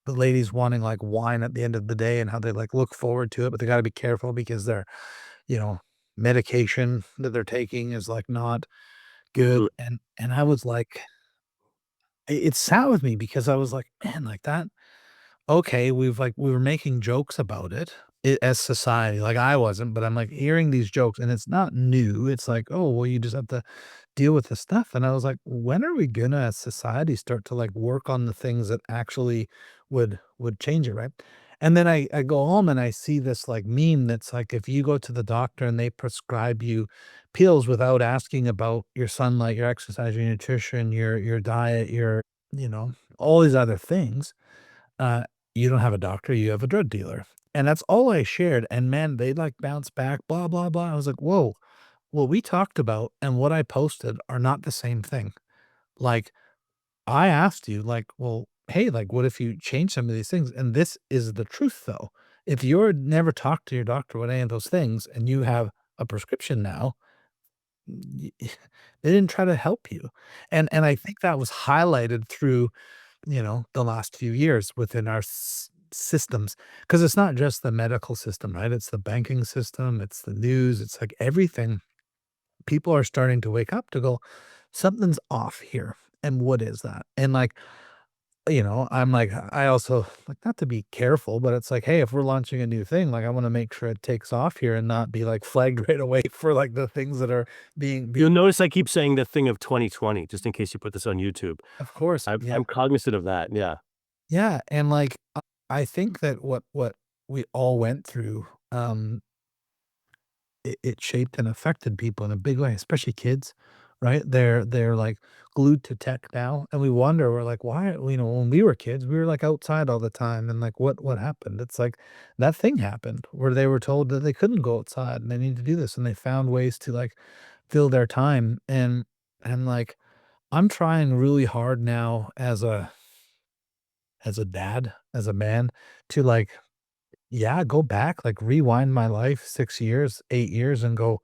the ladies wanting, like, wine at the end of the day and how they, like, look forward to it, but they gotta be careful because their, you know, medication that they're taking is, like, not good, Mhm. and I was like it sat with me because I was like, "Man, like, that okay, we were making jokes about it as society, like, I wasn't, but I'm, like, hearing these jokes, and it's not new, it's like, "Oh, well, you just have to deal with the stuff," and I was like, "When are we gonna, as society, start to, like, work on the things that actually would change it," right? And then I go home and I see this, like, meme that's like, if you go to the doctor and they prescribe you pills without asking about your sunlight, your exercise, your nutrition, your diet, all these other things, uh, you don't have a doctor, you have a drug dealer. And that's all I shared, and man, they, like, bounced back, blah, blah, blah. I was like, "Whoa, what we talked about and what I posted are not the same thing." Like, I asked you, like, "Well, hey, like, what if you change some of these things?" And this is the truth, though. If you're never talked to your doctor with any of those things and you have a prescription now, y they didn't try to help you. And I think that was highlighted through the last few years within our systems. Because it's not just the medical system, right? It's the banking system, it's the news, it's like everything. People are starting to wake up to go, something's off here. And what is that? And like, I'm like, I also like not to be careful, but it's like, hey, if we're launching a new thing, like I want to make sure it takes off here and not be like flagged right away for like the things that are being You'll notice I keep saying the thing of 2020 just in case you put this on YouTube. of course, yeah. I'm cognizant of that, yeah. Yeah, and, like, I think that what we all went through, it shaped and affected people in a big way, especially kids. right? They're like glued to tech now, and we wonder, we're like, why, when we were kids, we were like outside all the time, and like what happened? It's like that thing happened where they were told that they couldn't go outside and they need to do this, and they found ways to like fill their time. And like I'm trying really hard now as a dad, as a man, to like, yeah, go back, like rewind my life 6 years, 8 years and go,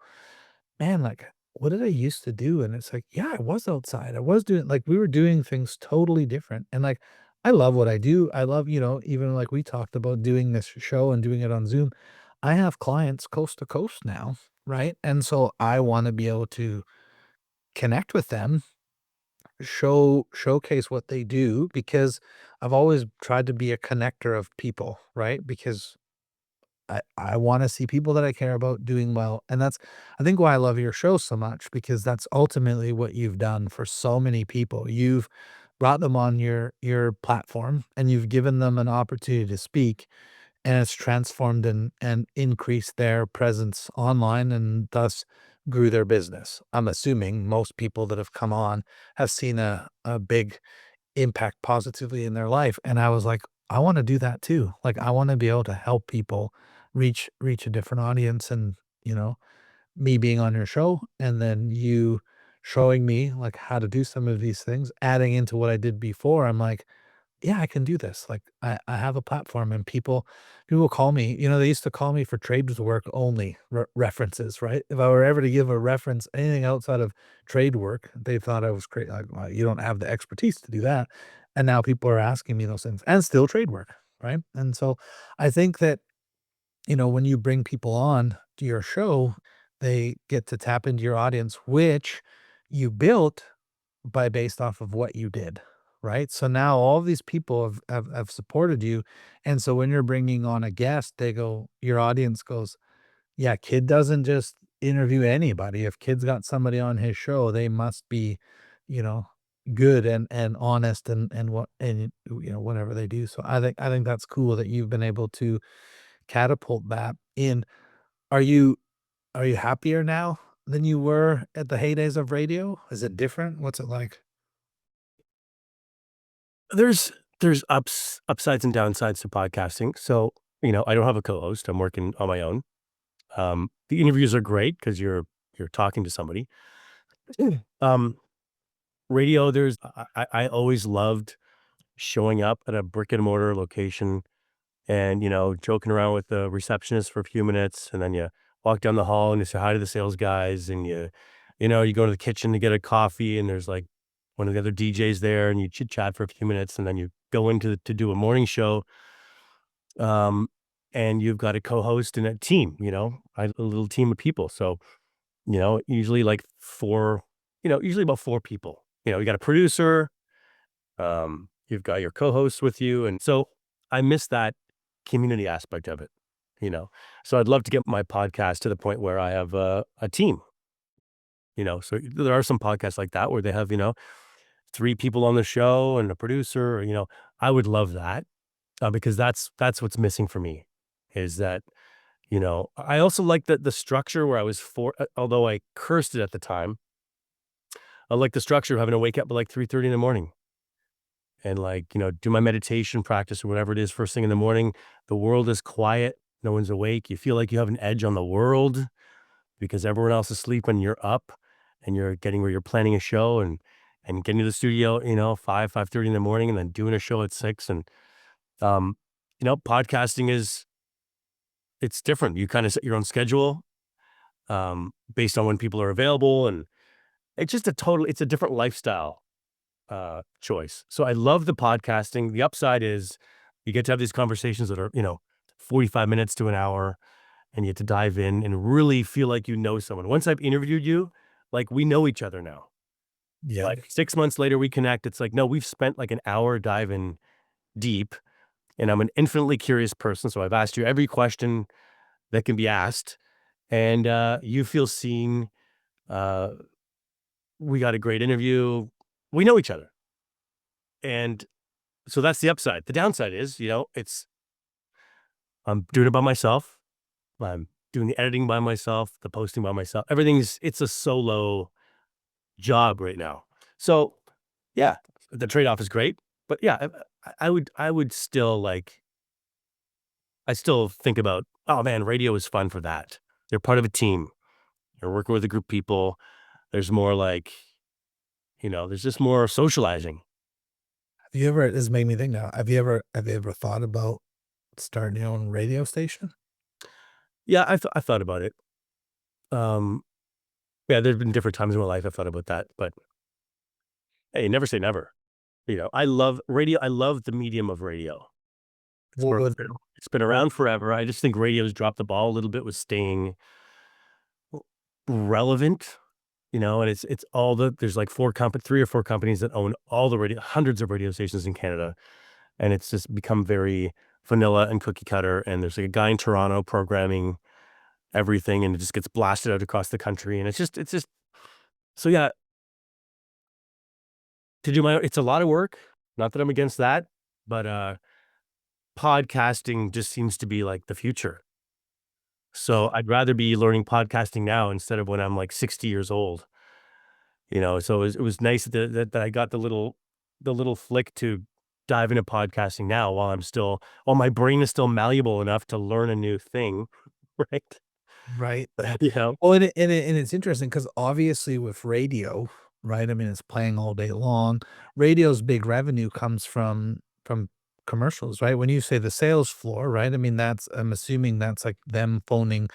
"Man, like, what did I used to do?" And it's like, yeah, I was outside. I was doing like we were doing things totally different. And like I love what I do. I love, even like we talked about doing this show and doing it on Zoom. I have clients coast to coast now, right? And so I want to be able to connect with them, showcase what they do, because I've always tried to be a connector of people, right? Because I wanna see people that I care about doing well, and that's, I think, why I love your show so much, because that's ultimately what you've done for so many people. You've brought them on your platform, and you've given them an opportunity to speak, and it's transformed and increased their presence online, and thus grew their business. I'm assuming most people that have come on have seen a big impact positively in their life, and I was like, "I wanna do that too." Like, I wanna be able to help people reach a different audience, and, you know, me being on your show, and then you showing me, like, how to do some of these things, adding into what I did before, I'm like, yeah, I can do this. Like I have a platform, and people call me, they used to call me for trades work only references, right? If I were ever to give a reference, anything outside of trade work, they thought I was crazy. Like, "Well, you don't have the expertise to do that." And now people are asking me those things, and still trade work, right? And so I think that, when you bring people on to your show, they get to tap into your audience, which you built by based off of what you did, right? So now all these people have supported you, and so when you're bringing on a guest, your audience goes, "Yeah, Kid doesn't just interview anybody. If Kid's got somebody on his show, they must be, you know, good and honest and what and whatever they do." So I think that's cool that you've been able to catapult that in. Are you are you happier now than you were at the heydays of radio? Is it different? What's it like? There's upsides and downsides to podcasting. So, I don't have a co-host. I'm working on my own. The interviews are great because you're talking to somebody. Um, radio, I always loved showing up at a brick and mortar location and, joking around with the receptionist for a few minutes, and then you walk down the hall and you say hi to the sales guys, and you go to the kitchen to get a coffee, and there's like one of the other DJs there, and you chit chat for a few minutes, and then you go into to do a morning show. Um, and you've got a co-host and a team, a little team of people. So, usually like usually about four people. You got a producer, you've got your co-hosts with you. And so I miss that community aspect of it, you know. So I'd love to get my podcast to the point where I have a team, So there are some podcasts like that where they have, three people on the show and a producer, I would love that. Because that's what's missing for me is that, I also like the structure where I was although I cursed it at the time, I like the structure of having to wake up at like 3:30 in the morning and like, do my meditation practice or whatever it is first thing in the morning. The world is quiet. No one's awake. You feel like you have an edge on the world because everyone else is sleeping. You're up and you're getting where you're planning a show and getting to the studio, 5:30 in the morning and then doing a show at 6. And, um, podcasting it's different. You kinda set your own schedule, based on when people are available, and it's a different lifestyle, choice. So I love the podcasting. The upside is you get to have these conversations that are, 45 minutes to an hour, and you get to dive in and really feel like you know someone. Once I've interviewed you, like, we know each other now. Yeah. Like, 6 months later, we connect. It's like, no, we've spent, like, an hour diving deep, and I'm an infinitely curious person, so I've asked you every question that can be asked, and, you feel seen. Uh, we got a great interview. We know each other, and so that's the upside. The downside is, I'm doing it by myself. I'm doing the editing by myself, the posting by myself. It's a solo, job right now. So, yeah, the trade-off is great, but yeah, I would still like I still think about, "Oh, man, radio is fun for that." You're part of a team. You're working with a group of people. There's more like, there's just more socializing. Have you ever this made me think now, have you ever thought about starting your own radio station? Yeah, I thought about it. Um, yeah, there's been different times in my life I've thought about that, but hey, never say never. I love radio. I love the medium of radio. What would It's been what around forever. I just think radio's dropped the ball a little bit with staying relevant, and it's all there's like 3 or 4 companies that own all the hundreds of radio stations in Canada, and it's just become very vanilla and cookie cutter, and there's like a guy in Toronto programming everything, and it just gets blasted out across the country, and it's just so yeah, it's a lot of work, not that I'm against that, but, podcasting just seems to be like the future. So I'd rather be learning podcasting now instead of when I'm like 60 years old, so it was nice that I got the little flick to dive into podcasting now while my brain is still malleable enough to learn a new thing, right? right, right. You know? Well, and it's interesting because obviously with radio, right, I mean, it's playing all day long. Radio's big revenue comes from commercials, right? When you say the sales floor, right, I mean, I'm assuming that's, like, them phoning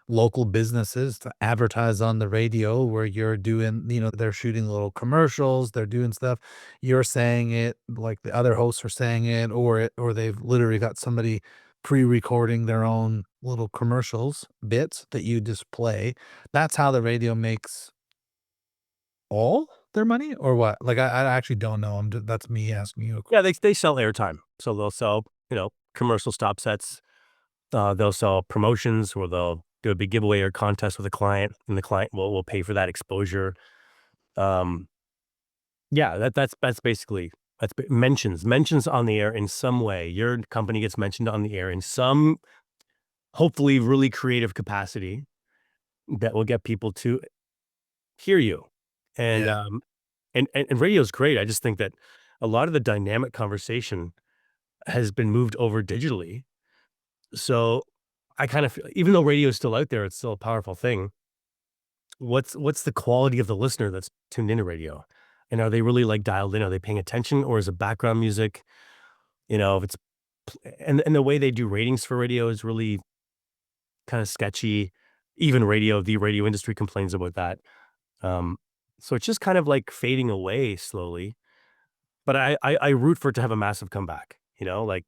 local businesses to advertise on the radio where you're doing they're shooting little commercials, they're doing stuff. You're saying it like the other hosts are saying it, or they've literally got somebody pre-recording their own little commercials, bits that you just play. That's how the radio makes all their money or what? Like, I actually don't know. That's me asking you a Yeah, they sell airtime. So they'll sell, commercial stop sets. They'll sell promotions where they'll do a big giveaway or contest with a client, and the client will pay for that exposure. Um, yeah, that's basically mentions on the air in some way. Your company gets mentioned on the air in some hopefully really creative capacity that will get people to hear you. And Yeah, and radio is great. I just think that a lot of the dynamic conversation has been moved over digitally. So I kind of feel, even though radio is still out there, it's still a powerful thing. What's the quality of the listener that's tuned into radio? And are they really like dialed in? Are they paying attention, or is it background music? If it's and the way they do ratings for radio is really kind of sketchy. Even the radio industry complains about that. Um, so it's just kind of like fading away slowly. But I root for it to have a massive comeback. Like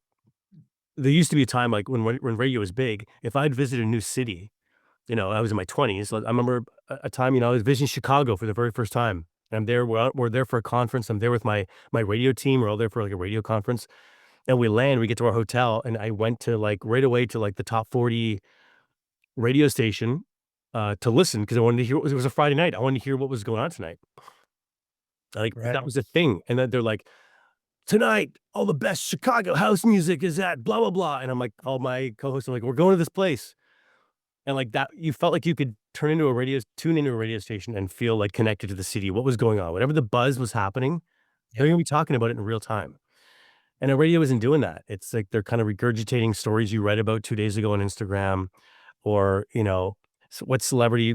there used to be a time like when radio was big. If I'd visit a new city, I was in my 20s. Like, I remember a time, I was visiting Chicago for the very first time. And I'm there. We're there for a conference. I'm there with my radio team. We're all there for like a radio conference. And we land. We get to our hotel, and I went to like right away to like the top 40 radio station to listen because I wanted to hear. It was a Friday night. I wanted to hear what was going on tonight. Like right. that was a thing. And then they're like, tonight, all the best Chicago house music is at blah blah blah. And I'm like, all my co-hosts are like, we're going to this place. And like that, you felt like you could tune into a radio station and feel like connected to the city, what was going on, whatever the buzz was happening, they're Yeah, gonna be talking about it in real time. And a radio isn't doing that. It's like they're kind of regurgitating stories you read about 2 days ago on Instagram, or, what celebrity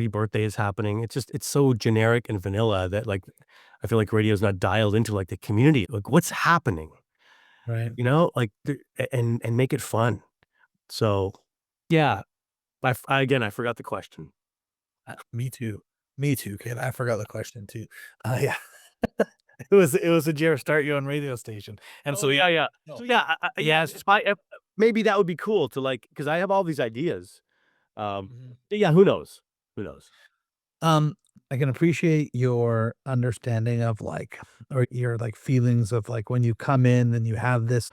birthday is happening. It's so generic and vanilla that like I feel like radio is not dialed into like the community. Like what's happening, right. like and make it fun. So yeah, again, I forgot the question. Me too. Me too, kid. I forgot the question too. Yeah. It was a Jared start your own radio station. And Oh, so yeah, yeah, yeah. no. So, yeah, yeah, Yes. maybe that would be cool to, like, because I have all these ideas. Mhm. Yeah, who knows? Who knows? Um, I can appreciate your understanding of like, or your like feelings of like when you come in and you have this,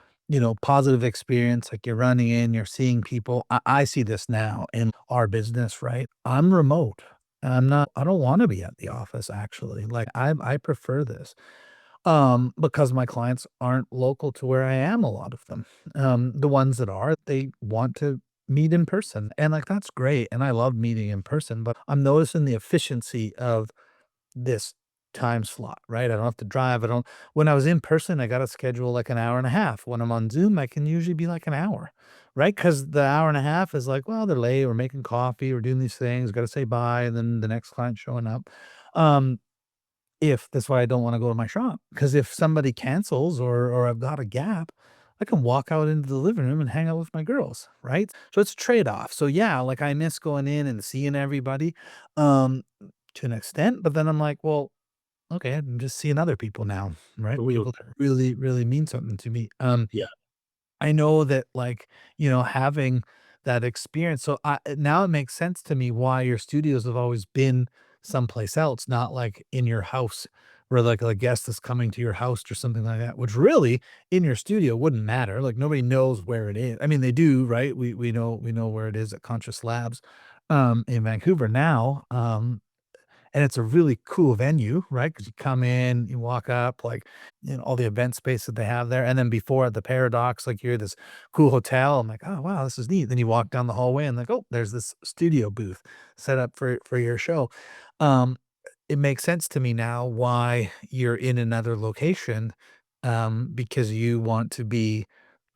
positive experience, like you're running in, you're seeing people. I see this now in our business, right? I'm remote. I don't want to be at the office actually. Like I prefer this. Because my clients aren't local to where I am, a lot of them. The ones that are, they want to meet in person, and, like, that's great, and I love meeting in person, but I'm noticing the efficiency of this time slot, right? I don't have to drive. I don't, when I was in person, I got to schedule like an hour and a half. When I'm on Zoom, I can usually be like an hour, right? Because the hour and a half is like, well, they're late, we're making coffee, we're doing these things, got to say bye, and then the next client showing up. Um, if that's why I don't want to go to my shop, because if somebody cancels or I've got a gap, I can walk out into the living room and hang out with my girls, right? So it's a trade-off. So yeah, like I miss going in and seeing everybody um to an extent, but then I'm like, well, okay, I'm just seeing other people now, right? Mhm. People that really, really mean something to me. Yeah. I know that, like, having that experience, so now it makes sense to me why your studios have always been someplace else, not like in your house where like a guest is coming to your house or something like that, which really in your studio wouldn't matter. Like nobody knows where it is. I mean, they do, right? We know where it is at Conscious Labs in Vancouver now. And it's a really cool venue, right? Because you come in, you walk up, like, all the event space that they have there, and then before at the Paradox, like, you're this cool hotel. I'm like, "Oh, wow, this is neat." Then you walk down the hallway and like, "Oh, there's this studio booth set up for your show." Um, it makes sense to me now why you're in another location, because you want to be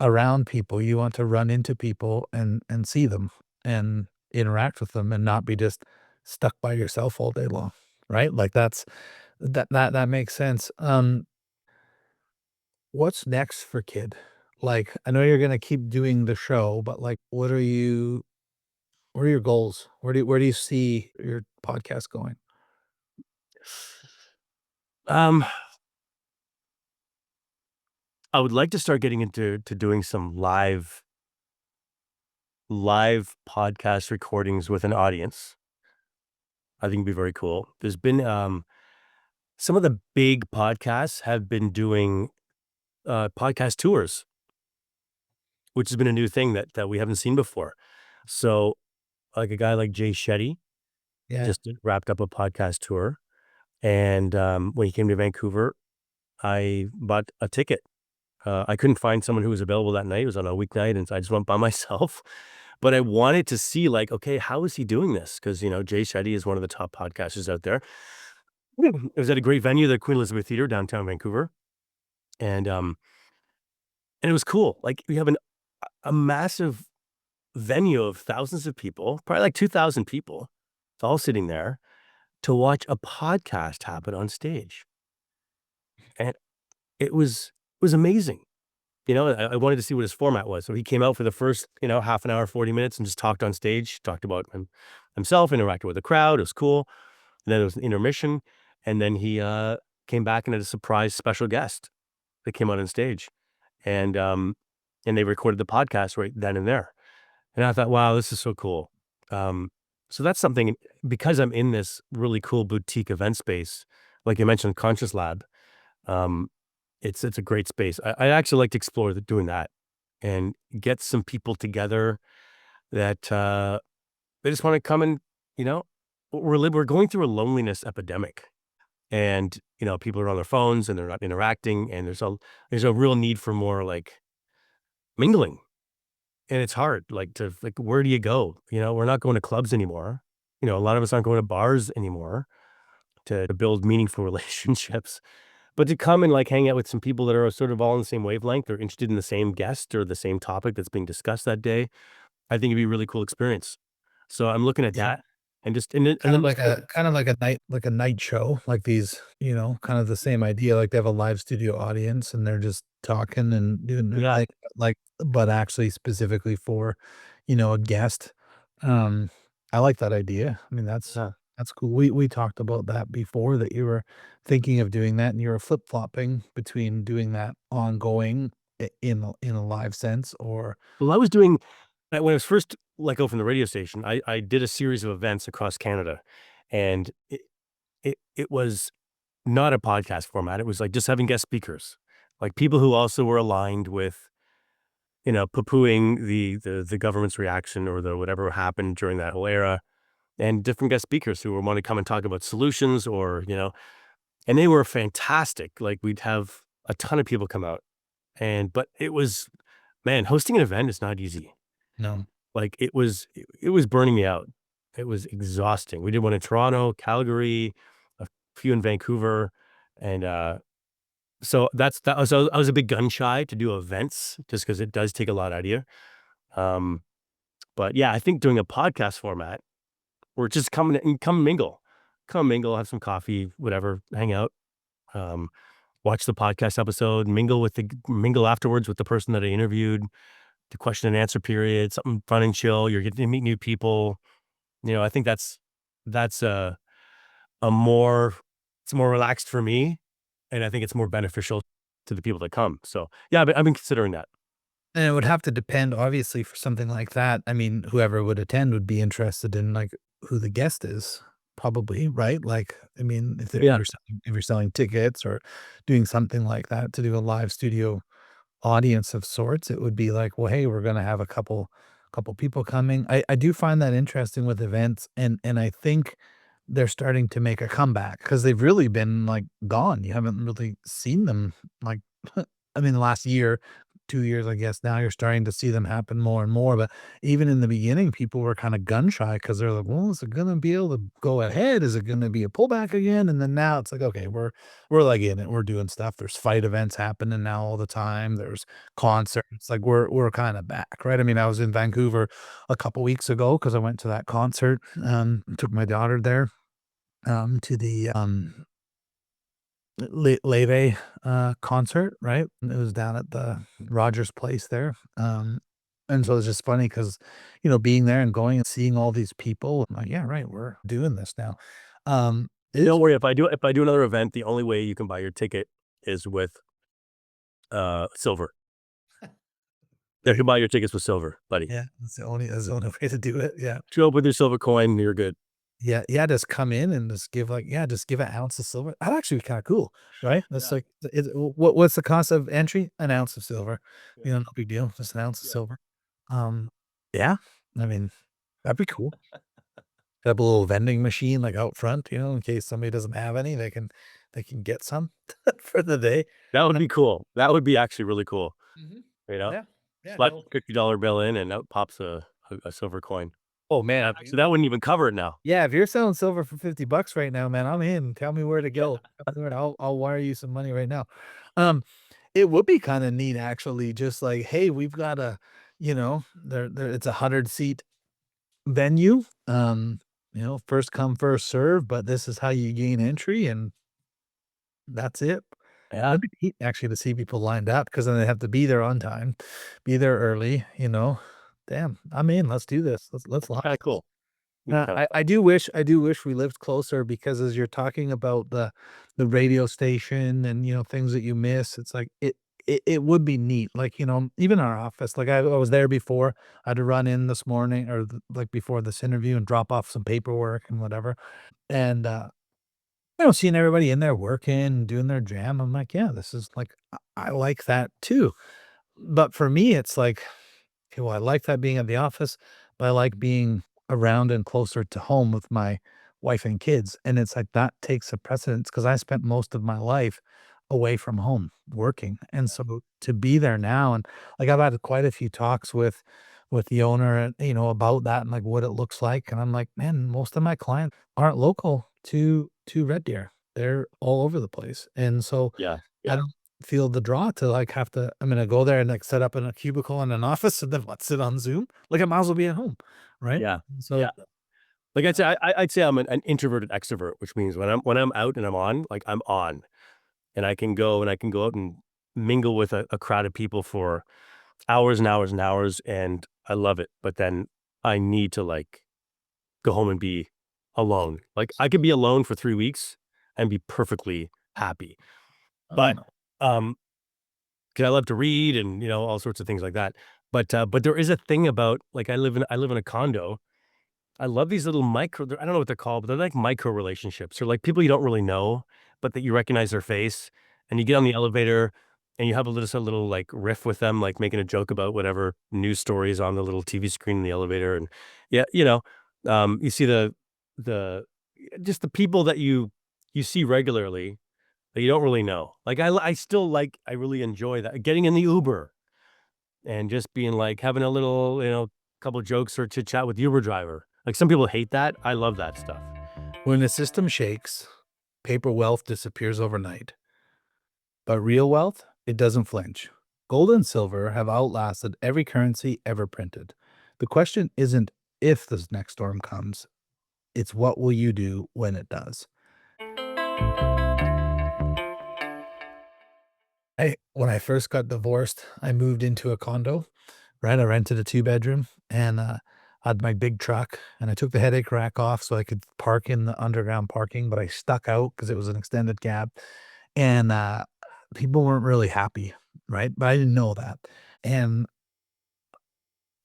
around people, you want to run into people and see them and interact with them and not be just stuck by yourself all day long, right? Like that makes sense. What's next for Kid? Like, I know you're gonna keep doing the show, but like, what are your goals? Where do you see your podcast going? Um, I would like to start getting into doing some live podcast recordings with an audience. I think it'd be very cool. There's been, some of the big podcasts have been doing, podcast tours, which has been a new thing that we haven't seen before. So, like a guy like Jay Shetty Yeah. just wrapped up a podcast tour, and, when he came to Vancouver, I bought a ticket. I couldn't find someone who was available that night. It was on a weeknight, and so I just went by myself. But I wanted to see, like, okay, how is he doing this? Because Jay Shetty is one of the top podcasters out there. It was at a great venue, the Queen Elizabeth Theatre, downtown Vancouver, and, and it was cool. Like, we have a massive venue of thousands of people, probably like 2,000 people, it's all sitting there to watch a podcast happen on stage, and it was amazing. I wanted to see what his format was. So he came out for the first, half an hour, 40 minutes and just talked on stage, talked about himself, interacted with the crowd. It was cool. And then it was an intermission. And then he came back and had a surprise special guest that came out on stage. And and they recorded the podcast right then and there. And I thought, wow, this is so cool. Um, so that's something because I'm in this really cool boutique event space, like you mentioned, Conscious Lab. Um, it's a great space. I actually like to explore doing that and get some people together that, they just wanna come and, you know, we're going through a loneliness epidemic, and, people are on their phones, and they're not interacting, and there's a real need for more, like, mingling, and it's hard, like, where do you go? We're not going to clubs anymore. A lot of us aren't going to bars anymore to build meaningful relationships. But to come and, like, hang out with some people that are sort of all on the same wavelength or interested in the same guest or the same topic that's being discussed that day, I think it'd be a really cool experience. So I'm looking at Yeah. that and just and then just Kind of like a night show, like these, kind of the same idea, like they have a live studio audience and they're just talking and doing their yeah, thing, but actually specifically for, a guest. Um, I like that idea. I mean, yeah. that's cool. We talked about that before that you were thinking of doing that and you were flip-flopping between doing that ongoing in a live sense or Well, I was doing when I was first let go from the radio station, I did a series of events across Canada, and it was not a podcast format. It was like just having guest speakers, like people who also were aligned with poo-pooing the government's reaction or the whatever happened during that whole era, and different guest speakers who would want to come and talk about solutions and they were fantastic. Like, we'd have a ton of people come out, but it was man, hosting an event is not easy. no. Like, it was burning me out. It was exhausting. We did one in Toronto, Calgary, few in Vancouver, and, so I was a bit gun shy to do events just because it does take a lot out of you. Um, but yeah, I think doing a podcast format or just come mingle, have some coffee, whatever, hang out, um, watch the podcast episode, mingle afterwards with the person that I interviewed, the question and answer period, something fun and chill. You're getting to meet new people. I think that's a more it's more relaxed for me, and I think it's more beneficial to the people that come. So yeah, I've been considering that. And it would have to depend, obviously, for something like that. I mean, whoever would attend would be interested in, like, who the guest is, probably, right? Like, I mean, Yeah. if you're selling tickets or doing something like that to do a live studio audience of sorts, it would be like, "Well, hey, we're gonna have a couple people coming." I do find that interesting with events, and I think they're starting to make a comeback because 'cause they've really been, like, gone. You haven't really seen them, like, I mean, the last year, 2 years, I guess. Now you're starting to see them happen more and more, but even in the beginning, people were kinda gun shy because 'cause they're like, "Well, is it gonna be able to go ahead? Is it gonna be a pullback again?" And then now it's like, "Okay, we're, like, in it, we're doing stuff." There's fight events happening now all the time, there's concerts, like, we're kinda back, right? I mean, I was in Vancouver a couple weeks ago because I went to that concert, took my daughter there, to the, Leve, concert, right? It was down at the Rogers Place there, and so it's just funny because being there and going and seeing all these people, I'm like, "Yeah, right, we're doing this now." Don't It's worry, if I do another event, the only way you can buy your ticket is with, silver. You There can buy your tickets with silver, buddy. yeah, that's the only way to do it, yeah. Show up with your silver coin, you're good. Yeah, yeah, just come in and just give, like yeah, just give an ounce of silver. That'd actually be kinda cool, right? That's Yeah, like what's the cost of entry? An ounce of silver. yeah, No big deal, just an ounce of yeah. silver. Yeah, I mean, that'd be cool. Have a little vending machine, like, out front, in case somebody doesn't have any, they can get some for the day. That would be cool. That would be actually really cool, Mhm. you know? Yeah. Yeah, Slide no a $50 bill in and out pops a silver coin. oh, man, if Actually, that wouldn't even cover it now. yeah, if you're selling silver for $50 right now, man, I'm in. Tell me where to go. Tell me where I'll wire you some money right now. Um, it would be kinda neat actually, just like, "Hey, we've got there it's a 100-seat venue, first come, first serve, but this is how you gain entry, and that's it." Yeah, That'd be neat actually to see people lined up because then they have to be there on time, be there early. Damn, I'm in, let's do this. Let's lock kinda this. cool. Be kinda I do wish we lived closer because as you're talking about the radio station and, things that you miss, it's like it would be neat, like, even our office, like, I was there before, I had to run in this morning or like, before this interview and drop off some paperwork and whatever, and, seeing everybody in there working, doing their jam, I'm like, "Yeah, this is like I like that too." But for me, it's like, okay, well, I like that being at the office, but I like being around and closer to home with my wife and kids, and it's like that takes a precedence because I spent most of my life away from home working, and so to be there now and, like, I've had quite a few talks with the owner and, about that and, like, what it looks like, and I'm like, "Man, most of my clients aren't local to Red Deer. They're all over the place," and so yeah, I yeah, don't feel the draw to, like, I'm gonna go there and, like, set up in a cubicle in an office and then what, sit on Zoom? Like, I might as well be at home, right? yeah, So yeah. Like I'd say I'd say I'm an introverted extrovert, which means when I'm out and I'm on, like, I'm on, and I can go out and mingle with a crowd of people for hours and hours and hours, and I love it, but then I need to, like, go home and be alone. Like, I could be alone for 3 weeks and be perfectly happy, oh, but, no. um 'cause I love to read and, all sorts of things like that, but there is a thing about like, I live in a condo. I love these little I don't know what they're called, but they're like micro relationships. They're like people you don't really know, but that you recognize their face, and you get on the elevator, and you have a little, like, riff with them, like, making a joke about whatever news story is on the little TV screen in the elevator, and yeah, you see the just the people that you see regularly that you don't really know. Like, I still like I really enjoy that. Getting in the Uber and just being like having a little, couple jokes or chit chat with the Uber driver. Like, some people hate that. I love that stuff. When the system shakes, Paper wealth disappears overnight, but real wealth, it doesn't flinch. Gold and silver have outlasted every currency ever printed. The question isn't if this next storm comes, it's what will you do when it does? When I first got divorced, I moved into a condo, right? I rented a two-bedroom and, I had my big truck, and I took the headache rack off so I could park in the underground parking, but I stuck out because it was an extended cab, and, people weren't really happy, right? But I didn't know that, and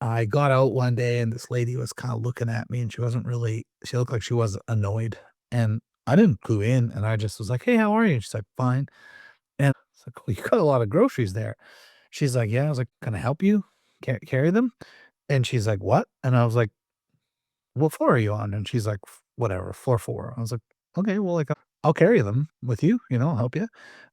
I got out one day, and this lady was kinda looking at me, and she looked like she was annoyed, and I didn't clue in, and I just was like, "Hey, how are you?" And she's like, "Fine." And it's like, "Well, you got a lot of groceries there." She's like, "Yeah." I was like, "Can I help you carry them?" And she's like, "What?" And I was like, "What floor are you on?" And she's like, Whatever, floor 4." I was like, "Okay, well, like, I'll carry them with you, I'll help you."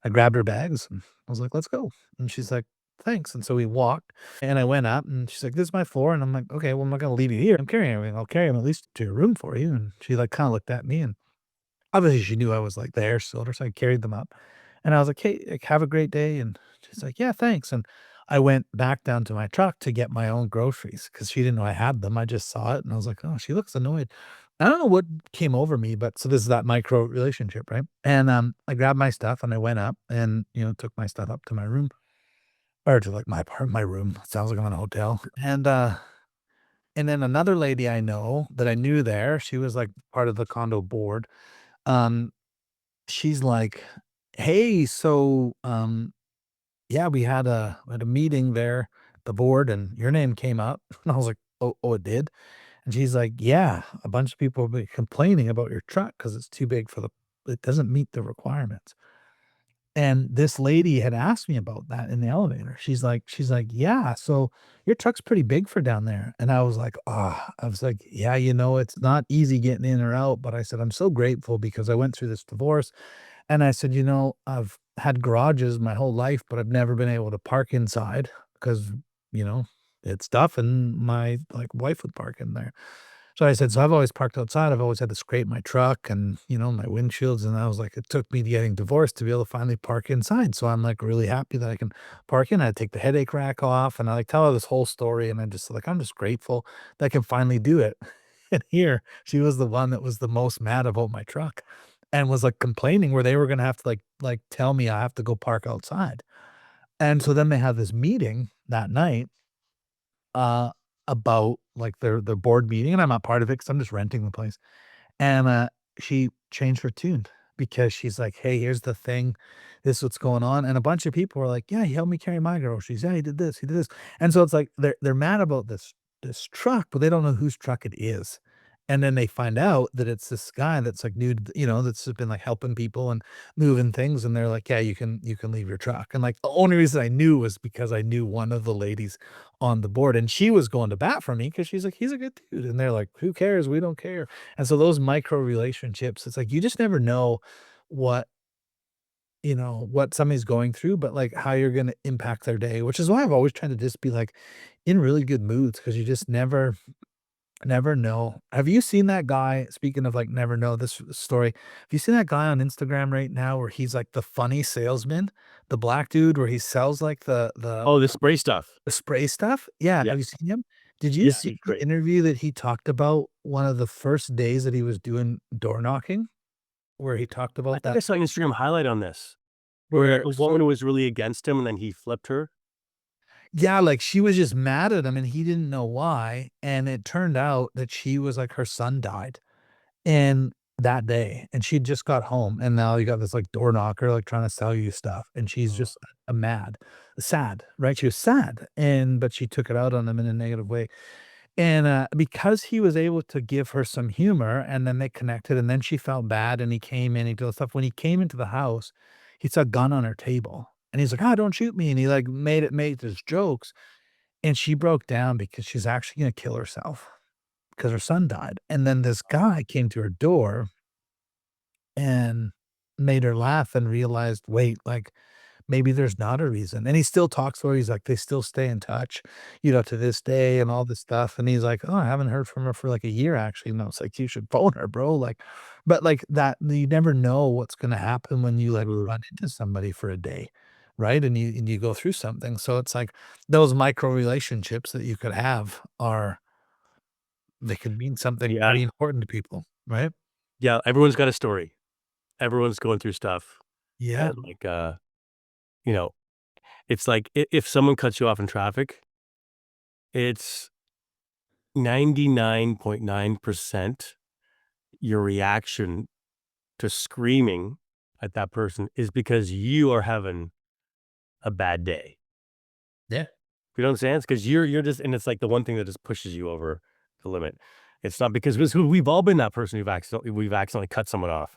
I grabbed her bags, and I was like, "Let's go." And she's like, "Thanks." And so we walked, and I went up, and she's like, "This is my floor." And I'm like, "Okay, well, I'm not gonna leave you here. I'm carrying everything. I'll carry them at least to your room for you." And she, like, kinda looked at me, and obviously, she knew I was, like, there still, so I carried them up, and I was like, "Hey, like, have a great day," and she's like, "Yeah, thanks," and I went back down to my truck to get my own groceries because she didn't know I had them. I just saw it, and I was like, "Oh, she looks annoyed." I don't know what came over me, but so this is that micro relationship, right? And, I grabbed my stuff, and I went up and, took my stuff up to my room or to, like, my room. Sounds like I'm in a hotel, and then another lady I know that I knew there, she was, like, part of the condo board, um, she's like, "Hey, so, yeah, we had a meeting there, the board, and your name came up." And I was like, "Oh, it did?" And she's like, "Yeah, a bunch of people have been complaining about your truck because it's too big it doesn't meet the requirements." And this lady had asked me about that in the elevator. She's like, "Yeah, so your truck's pretty big for down there." And I was like, "Ah," I was like, "Yeah, it's not easy getting in or out," but I said, "I'm so grateful because I went through this divorce." And I said, I've had garages my whole life, but I've never been able to park inside because, you know, it's tough and my, like, wife would park in there. So I said, "So I've always parked outside. I've always had to scrape my truck and, my windshields." And I was like, "It took me getting divorced to be able to finally park inside." So I'm, like, really happy that I can park in. I take the headache rack off, and I, like, tell her this whole story, and I'm just grateful that I can finally do it. And here, she was the one that was the most mad about my truck and was, like, complaining where they were gonna have to, tell me I have to go park outside. And so then they had this meeting that night, uh, about, like, their board meeting, and I'm not part of it because 'cause I'm just renting the place. And, she changed her tune because she's like, "Hey, here's the thing. This is what's going on." And a bunch of people were like, "Yeah, he helped me carry my groceries. Yeah, he did this, he did this." And so it's like they're mad about this truck, but they don't know whose truck it is. And then they find out that it's this guy that's, like, new to that's just been, like, helping people and moving things, and they're like, "Yeah, you can leave your truck." And, like, the only reason I knew was because I knew one of the ladies on the board, and she was going to bat for me because she's like, "He's a good dude." And they're like, "Who cares? We don't care." And so those micro relationships, it's like you just never know what, what somebody's going through, but, like, how you're gonna impact their day, which is why I've always tried to just be, like, in really good moods because you just never know. Have you seen that guy, speaking of, like, never know this story, have you seen that guy on Instagram right now where he's, like, the funny salesman? The black dude where he sells, like, Oh, the spray stuff. the spray stuff? Yeah, Yeah. have you seen him? Did you Yeah, see he's the great. interview that he talked about one of the first days that he was doing door knocking? Where he talked I about think I that saw an Instagram highlight on this, where where a so woman was really against him, and then he flipped her. yeah, like, she was just mad at him, and he didn't know why, and it turned out that she was like her son died, and that day, and she just got home, and now you got this, like, door knocker, like, trying to sell you stuff, and she's Oh. just, sad, right? She was sad, but she took it out on him in a negative way. And, because he was able to give her some humor and then they connected and then she felt bad and he came in, he did stuff. When he came into the house, he saw a gun on her table and he's like, "Ah, don't shoot me." And he, like, made his jokes and she broke down because she's actually gonna kill herself because her son died. And then this guy came to her door and made her laugh and realized, wait, like, maybe there's not a reason. And he still talks where he's like, they still stay in touch, to this day and all this stuff. And he's like, oh, I haven't heard from her for like a year actually. No, it's like, you should phone her, bro. Like, but like that, you never know what's going to happen when you like Mm. run into somebody for a day. Right. And you go through something. So it's like those micro relationships that you could have are, they could mean something Yeah. pretty important to people. Right. Yeah, everyone's got a story. Everyone's going through stuff, Yeah. and, like, you know, it's like if someone cuts you off in traffic, it's 99.9% your reaction to screaming at that person is because you are having a bad day. Yeah. You know what I'm saying? It's 'cause you're just and it's like the one thing that just pushes you over the limit. It's not because we've all been that person we've accidentally cut someone off.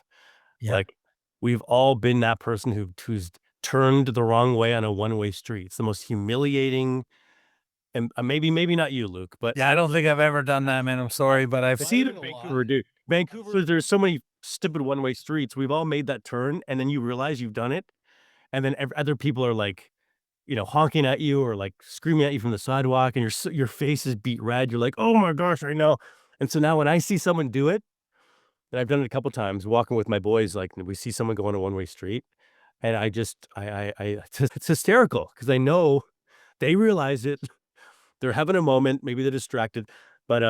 Yeah. Like, we've all been that person who's turned the wrong way on a one-way street. It's the most humiliating and, maybe not you, Luke, but Yeah, I don't think I've ever done that, man. I'm sorry, but I've I see seen it it in a lot. Vancouver, dude. Vancouver, there's so many stupid one-way streets. We've all made that turn, and then you realize you've done it, and then other people are, like, honking at you or, like, screaming at you from the sidewalk, and your face is beat red. You're like, "Oh my gosh, I know." And so now when I see someone do it, and I've done it a couple times walking with my boys, like, we see someone go on a one-way street, and I just I it's hysterical because I know they realize it. They're having a moment, maybe they're distracted, but,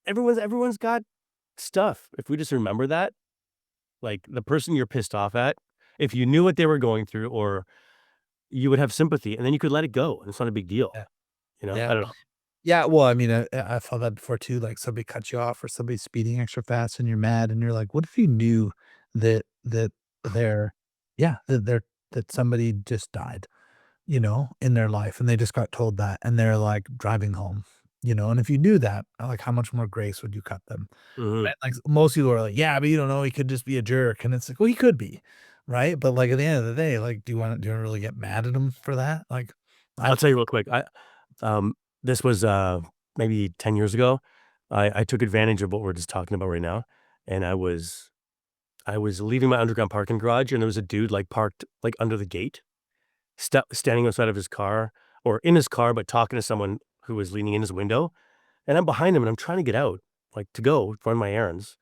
everyone's got stuff. If we just remember that, like, the person you're pissed off at, if you knew what they were going through or you would have sympathy, and then you could let it go, and it's not a big deal, Yeah. you know? Yeah. I don't know. Yeah, well, I mean, I've thought that before too, like, somebody cuts you off or somebody's speeding extra fast and you're mad and you're like, "What if you knew that they're yeah, that somebody just died, in their life, and they just got told that, and they're, like, driving home," and if you knew that, like, how much more grace would you cut them? Mhm. Right? Like, most people are like, "Yeah, but you don't know, he could just be a jerk," and it's like, "Well, he could be," right? But, like, at the end of the day, like, do you wanna really get mad at him for that? Like, I I'll tell you real quick, um, this was, maybe 10 years ago. I took advantage of what we're just talking about right now, and I was leaving my underground parking garage, and there was a dude, like, parked, like, under the gate, standing outside of his car or in his car, but talking to someone who was leaning in his window, and I'm behind him, and I'm trying to get out, like, to go run my errands,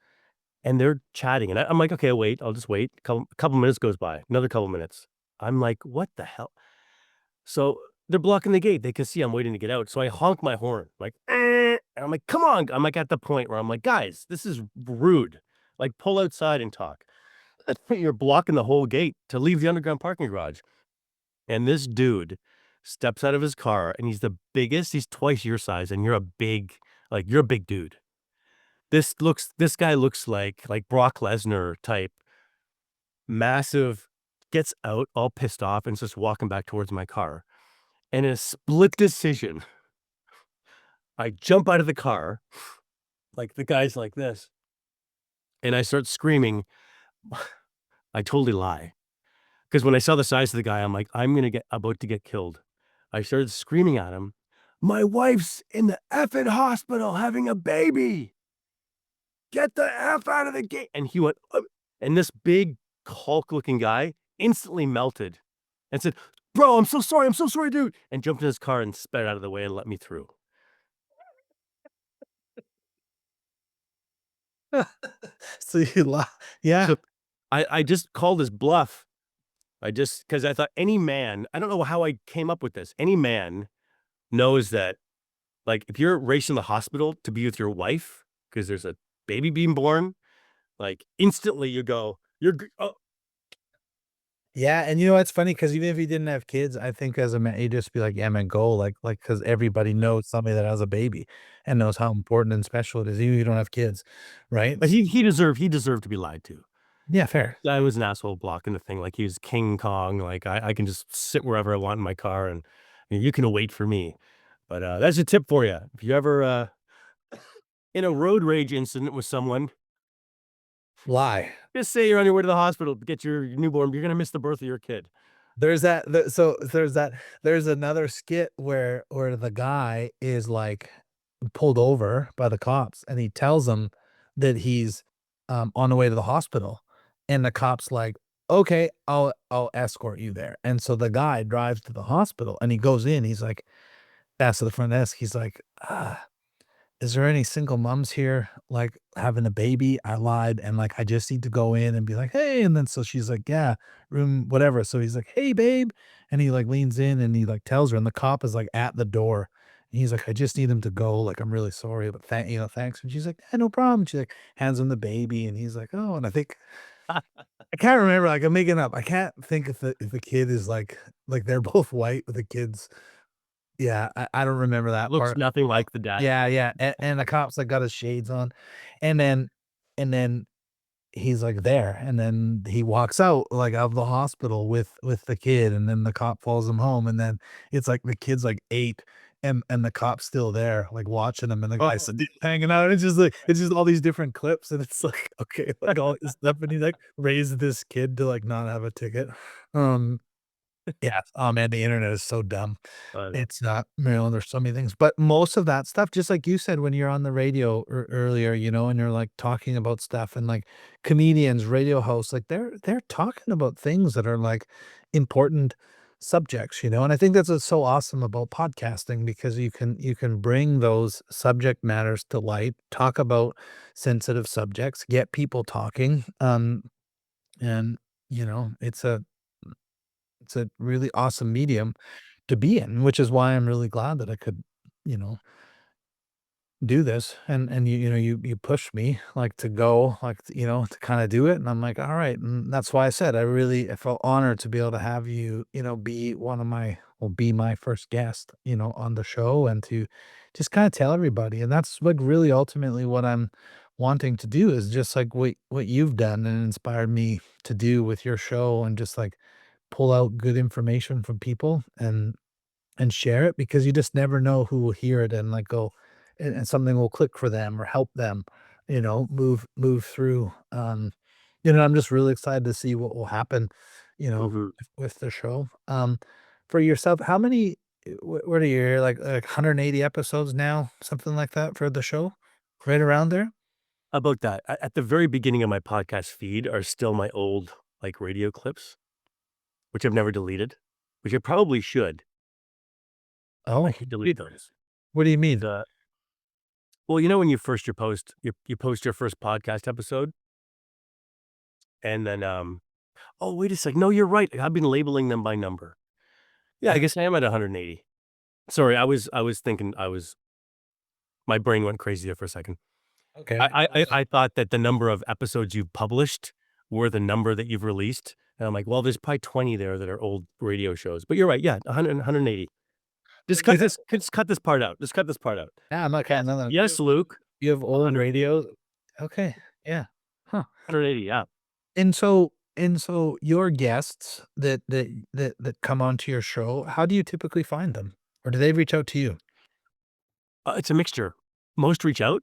and they're chatting, and I'm like, "Okay, I'll wait. I'll just wait." Couple minutes goes by, another couple minutes. I'm like, "What the hell?" So, they're blocking the gate. They can see I'm waiting to get out, so I honk my horn, like, and I'm like, "Come on." I'm, like, at the point where I'm like, "Guys, this is rude. Like, pull outside and talk." You're blocking the whole gate to leave the underground parking garage, and this dude steps out of his car, and he's twice your size, and you're a big dude. This guy looks like Brock Lesnar type, massive, gets out all pissed off and is just walking back towards my car. And in a split decision, I jump out of the car, like the guy's like this, and I start screaming. I totally lie. Because when I saw the size of the guy, I'm like, I'm gonna get about to get killed. I started screaming at him, "My wife's in the effing hospital having a baby. Get the F out of the gate." And he went, and this big Hulk looking guy instantly melted and said, "Bro, I'm so sorry, dude," and jumped in his car and sped out of the way and let me through. so you lie. Yeah. So I just called his bluff. Because I thought any man, I don't know how I came up with this. Any man knows that, like, if you're racing to the hospital to be with your wife because there's a baby being born, like, instantly you go, "Oh." Yeah, and it's funny because even if he didn't have kids, I think as a man, he'd just be like, "Yeah, man, go," because everybody knows somebody that has a baby and knows how important and special it is, even if you don't have kids, right? But he deserved to be lied to. Yeah, fair. I was an asshole blocking the thing like he was King Kong, like, I can just sit wherever I want in my car and you can wait for me. But, that's a tip for you. If you ever, in a road rage incident with someone, Lie. just say you're on your way to the hospital to get your newborn, you're gonna miss the birth of your kid. There's that so there's another skit where the guy is, like, pulled over by the cops, and he tells them that he's, on the way to the hospital, and the cop's like, okay, I'll escort you there. And so the guy drives to the hospital and he goes in, he's like, asks to the front desk, he's like, is there any single moms here, like, having a baby? I lied, and, like, I just need to go in and be like, "Hey," and then so she's like, "Yeah, room whatever." So he's like, "Hey, babe," and he, like, leans in and he, like, tells her, and the cop is, like, at the door. And he's like, "I just need him to go, like, I'm really sorry, but thanks." And she's like, "Yeah, no problem." She, like, hands him the baby, and he's like, "Oh," and I think I can't remember, like, I'm making up. I can't think if the kid is, like, they're both white, but the kid's yeah, I don't remember that Looks part. nothing like the dad. Yeah, yeah, and the cop's, like, got his shades on, and then he's, like, there, and then he walks out, like, of the hospital with the kid, and then the cop follows him home, and then it's, like, the kid's, like, 8, and the cop's still there, like, watching him, and the guy's Oh, still hanging out, it's just, like it's just all these different clips, and it's, like, okay, like, all this stuff, and he, like, raised this kid to, like, not have a ticket. Um, yeah, oh, man, the internet is so dumb. It's not, you know, there's so many things, but most of that stuff, just like you said, when you're on the radio earlier, you know, and you're like talking about stuff and like comedians, radio hosts, like they're talking about things that are like important subjects, you know, and I think that's what's so awesome about podcasting because you can bring those subject matters to light, talk about sensitive subjects, get people talking, and you know, it's a really awesome medium to be in, which is why I'm really glad that I could, you know, do this and you know, you pushed me like to go, like, you know, to kind of do it. And I'm like, all right. And that's why I said I felt honored to be able to have you, you know, be one of my well, be my first guest, you know, on the show and to just kind of tell everybody. And that's like really ultimately what I'm wanting to do is just like what you've done and inspired me to do with your show and just like pull out good information from people and share it because you just never know who will hear it and like go and something will click for them or help them, you know, move through. You know, I'm just really excited to see what will happen, you know, mhm. with the show. For yourself, how many what are you like 180 episodes now, something like that for the show? Right around there? About that, at the very beginning of my podcast feed are still my old, like, radio clips, which I've never deleted, which I probably should. I Oh, should delete those. what do you mean? The Well, you know, when you first you post your first podcast episode, and then, "Oh, wait a sec. No, you're right. I've been labeling them by number." Yeah, I Yeah. guess I am at 180. Sorry, I was thinking my brain went crazy there for a second. Okay. I thought that the number of episodes you've published were the number that you've released, and I'm like, "Well, there's probably 20 there that are old radio shows." But you're right, yeah, 180. Just cut this part out. Just cut this part out. Yeah, I'm not counting none of Yes, Luke, you have old 100 radios? Okay. Yeah. Huh. 180, yeah. And so your guests that come onto your show, how do you typically find them? Or do they reach out to you? It's a mixture. Most reach out.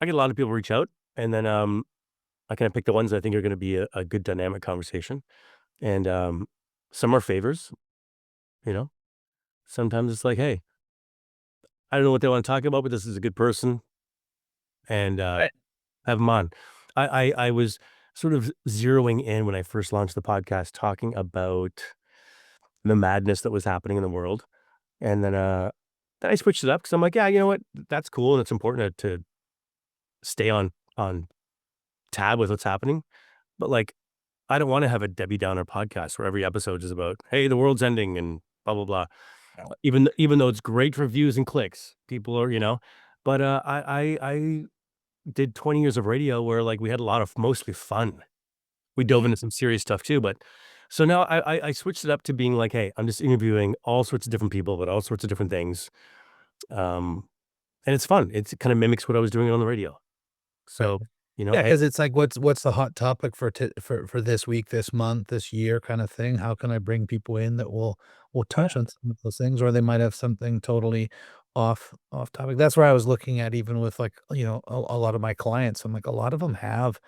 I get a lot of people reach out, and then, I kinda pick the ones I think are gonna be a good dynamic conversation, and, some are favors, you know? Sometimes it's like, "Hey, I don't know what they wanna talk about, but this is a good person, and, Right. have them on." I was sort of zeroing in when I first launched the podcast talking about the madness that was happening in the world, and then I switched it up because 'cause I'm like, "Yeah, you know what? That's cool, and it's important to stay on tab with what's happening." But, like, I don't wanna have a Debbie Downer podcast where every episode is about, "Hey, the world's ending," and blah, blah, blah. No. Even though it's great for views and clicks, people are, you know? But, I did 20 years of radio where, like, we had a lot of mostly fun. We dove Mhm. into some serious stuff too, but so now I switched it up to being like, "Hey, I'm just interviewing all sorts of different people about all sorts of different things." Um, and it's fun. It kinda mimics what I was doing on the radio. Right. So, you know, Yeah, hey, because it's like, what's the hot topic for this week, this month, this year kinda thing? How can I bring people in that will touch yeah, on some of those things, or they might have something totally off topic? That's where I was looking at even with, like, you know, a lot of my clients. I'm like, a lot of them have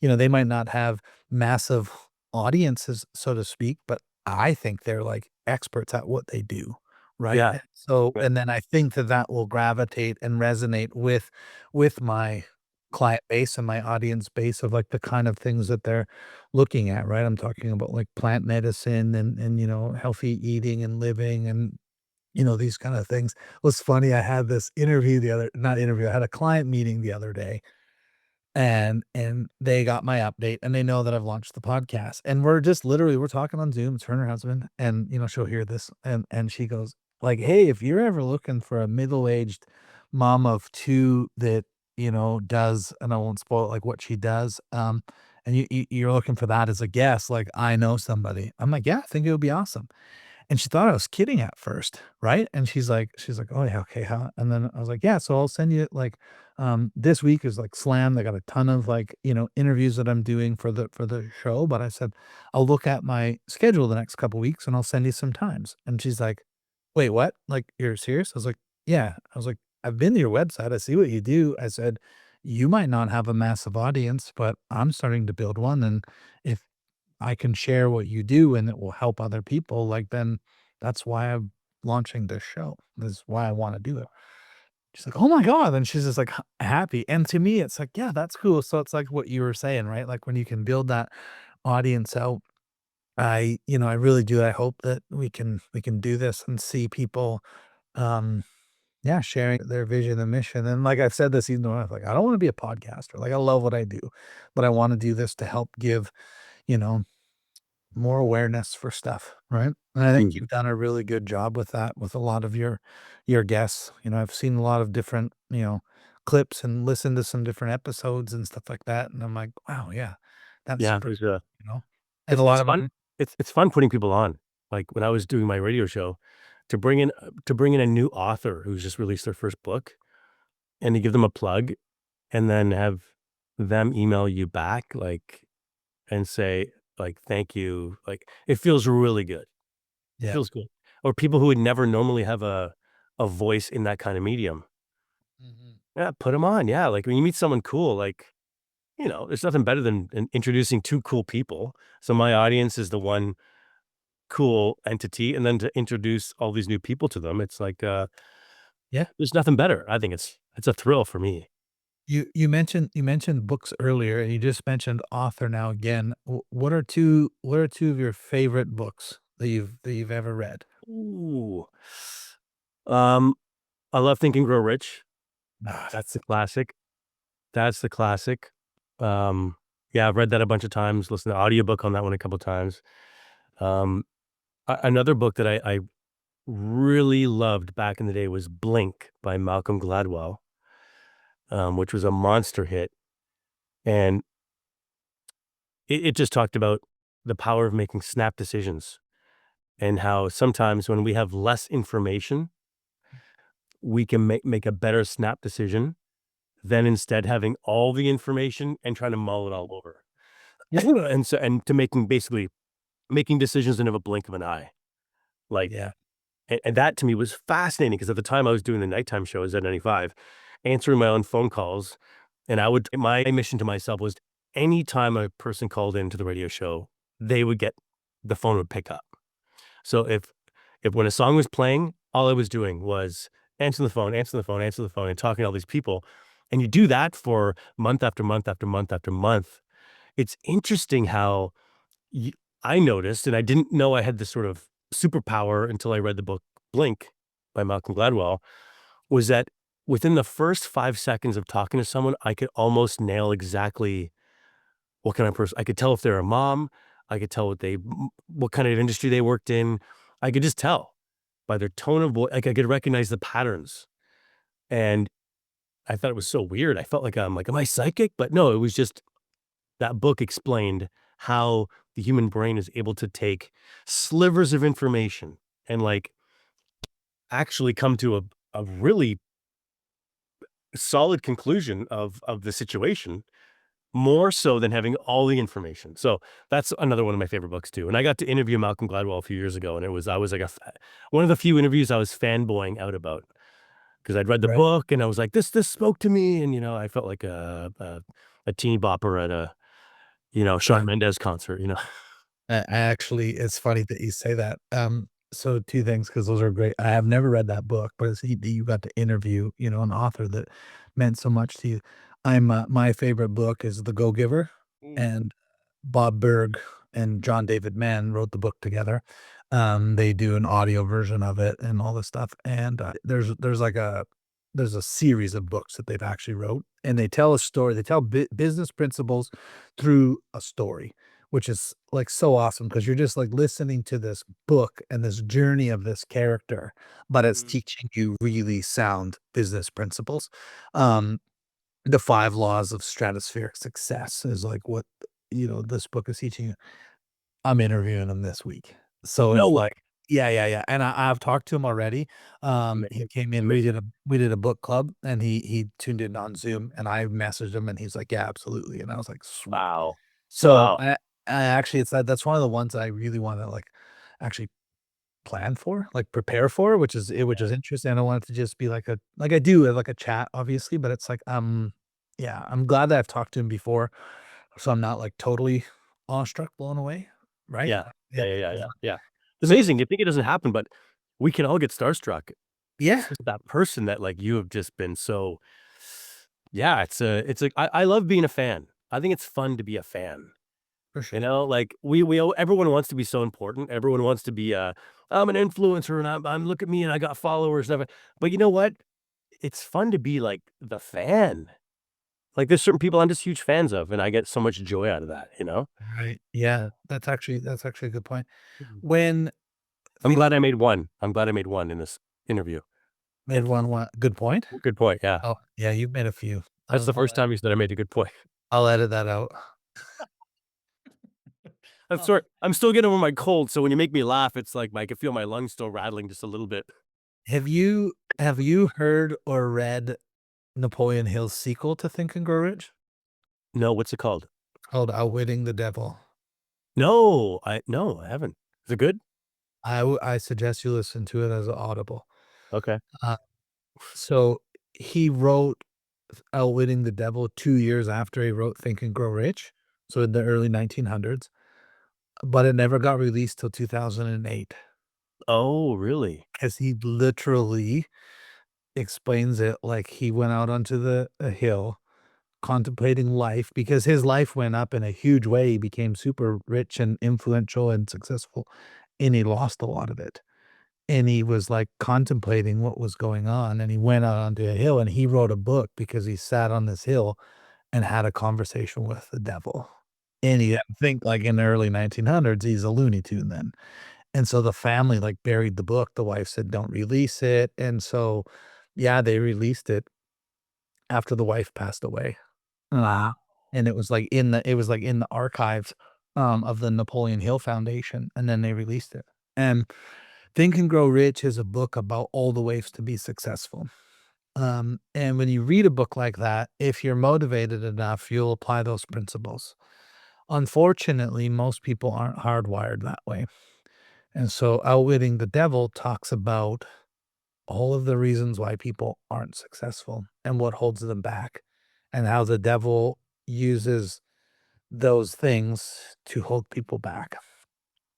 you know, they might not have massive audiences, so to speak, but I think they're, like, experts at what they do, right? yeah, And so right. and then I think that that will gravitate and resonate with my client base and my audience base of, like, the kind of things that they're looking at, right? I'm talking about, like, plant medicine and, healthy eating and living and, these kind of things. It was funny, I had this interview the other not interview, I had a client meeting the other day, and they got my update, and they know that I've launched the podcast, and we're talking on Zoom, it's her and her husband, and, she'll hear this, and she goes, like, "Hey, if you're ever looking for a middle-aged mom of 2 that, does" and I won't spoil, like, what she does, "and you're looking for that as a guest, like, I know somebody." I'm like, "Yeah, I think it would be awesome." And she thought I was kidding at first, right? And she's like, "Oh, yeah, okay, huh?" And then I was like, "Yeah, so I'll send you, like, this week is, like, slammed. I got a ton of, like, interviews that I'm doing for the show, but I said, I'll look at my schedule the next couple weeks, and I'll send you some times." And she's like, "Wait, what? Like, you're serious?" I was like, "Yeah." I was like, "I've been to your website. I see what you do." I said, "You might not have a massive audience, but I'm starting to build one, and if I can share what you do and it will help other people, like, then that's why I'm launching this show. This is why I wanna do it." She's like, "Oh my god," and she's just, like, happy, and to me, it's like, yeah, that's cool, so it's like what you were saying, right? Like, when you can build that audience out, I really do, I hope that we can do this and see people, um, yeah, sharing their vision and mission, and like I've said this even though I'm like, I don't wanna be a podcaster, like, I love what I do, but I wanna do this to help give, you know more awareness for stuff, right? And I think Mm. you've done a really good job with that with a lot of your guests. I've seen a lot of different, clips and listened to some different episodes and stuff like that, and I'm like, "Wow, yeah, that's Yeah, super," there's you know? And it's a lot it's of fun. them. It's fun putting people on. Like, when I was doing my radio show, to bring in a new author who's just released their first book and to give them a plug and then have them email you back, like, and say, like, "Thank you." Like, it feels really good. It Yeah. feels good. Or people who would never normally have a voice in that kind of medium. Mhm. Yeah, put them on, yeah, like, when you meet someone cool, like, there's nothing better than introducing 2 cool people. So my audience is the one cool entity, and then to introduce all these new people to them, it's like, Yeah. there's nothing better. I think it's a thrill for me. You mentioned books earlier, and you just mentioned author now again. What are two of your favorite books that you've ever read? Ooh. Um, I love Think and Grow Rich. Ah, That's the classic. That's the classic. Um, yeah, I've read that a bunch of times, listened to audiobook on that one a couple times. Um, another book that I really loved back in the day was Blink by Malcolm Gladwell, which was a monster hit, and it just talked about the power of making snap decisions and how sometimes when we have less information, we can make a better snap decision than instead having all the information and trying to mull it all over. And to basically making decisions in a blink of an eye. Like, yeah. and that to me was fascinating because at the time I was doing the nighttime shows at 95, answering my own phone calls, and my mission to myself was anytime a person called into the radio show, they would get the phone would pick up. So if when a song was playing, all I was doing was answering the phone, answering the phone, answering the phone, and talking to all these people. And you do that for month after month after month after month. It's interesting how you I noticed, and I didn't know I had this sort of superpower until I read the book Blink by Malcolm Gladwell, was that within the first 5 seconds of talking to someone, I could almost nail exactly what kind of person I could tell if they're a mom, I could tell what kind of industry they worked in. I could just tell by their tone of voice, like, I could recognize the patterns, and I thought it was so weird. I felt like I'm like, "Am I psychic?" But no, it was just that book explained how the human brain is able to take slivers of information and, like, actually come to a really solid conclusion of the situation, more so than having all the information. So, that's another one of my favorite books too, and I got to interview Malcolm Gladwell a few years ago, and I was like one of the few interviews I was fanboying out about because 'cause I'd read the Right. book and I was like, "This spoke to me," and, I felt like a teeny bopper at a, Yeah. Shawn Mendes concert, you know? I actually it's funny that you say that. So 2 things because those are great. I have never read that book, but it's that you got to interview, an author that meant so much to you. My favorite book is The Go-Giver, Mm. and Bob Berg and John David Mann wrote the book together. They do an audio version of it and all this stuff, and, there's a series of books that they've actually wrote, and they tell a story. They tell business principles through a story, which is, like, so awesome because 'cause you're just, like, listening to this book and this journey of this character, but it's Mhm. teaching you really sound business principles. Um the 5 laws of stratospheric success is like what, this book is teaching you. I'm interviewing him this week. So No it's way. like yeah, and I've talked to him already. He Amazing. came in, Ama we did a book club, and he tuned in on Zoom, and I messaged him, and he's like, "Yeah, absolutely," and I was like, "Sweet." Wow. So, Wow. I actually that's one of the ones I really wanna, like, actually plan for, like, prepare for, which is interesting. I don't want it to just be like I do, like a chat, obviously, but it's like, yeah, I'm glad that I've talked to him before, so I'm not, like, totally awestruck, blown away, right? Yeah. Yeah, Yeah, yeah, yeah, 'cause, yeah, yeah. It's so amazing, you think it doesn't happen, but we can all get starstruck. yeah, It's just that person that, like, you have just been so yeah, it's like I love being a fan. I think it's fun to be a fan, for you sure. know? Like, we all everyone wants to be so important. Everyone wants to be, "I'm an influencer, and I'm look at me, and I got followers, and but you know what? It's fun to be, like, the fan. Like, there's certain people I'm just huge fans of, and I get so much joy out of that, you know? Right, yeah, that's actually a good point. Mhm. When I'm glad I thinking made one. I'm glad I made one in this interview. made one good point? Good point, yeah. Oh, yeah, you've made a few. That's the first time you said I made a good point. I'll edit that out. I'm Um, sorry. I'm still getting over my cold, so when you make me laugh, it's like I can feel my lungs still rattling just a little bit. have you heard or read Napoleon Hill's sequel to Think and Grow Rich? No, what's it called? Called Outwitting the Devil. No, I haven't. Is it good? I suggest you listen to it as an Audible. Okay. Uh, so he wrote Outwitting the Devil 2 years after he wrote Think and Grow Rich, so in the early 1900s, but it never got released till 2008, Oh, really? 'cause he literally explains it like he went out onto the a hill contemplating life because his life went up in a huge way. He became super rich and influential and successful, and he lost a lot of it. And he was, like, contemplating what was going on, and he went out onto a hill, and he wrote a book because he sat on this hill and had a conversation with the devil. And he didn't think, like, in the early 1900s, he's a Looney Tune then. And so the family, like, buried the book. The wife said, "Don't release it." And so, yeah, they released it after the wife passed away. Wow. And it was, like, in the archives, of the Napoleon Hill Foundation, and then they released it. And Think and Grow Rich is a book about all the ways to be successful. And when you read a book like that, if you're motivated enough, you'll apply those principles. Unfortunately, most people aren't hardwired that way. And so Outwitting the Devil talks about all of the reasons why people aren't successful and what holds them back, and how the devil uses those things to hold people back.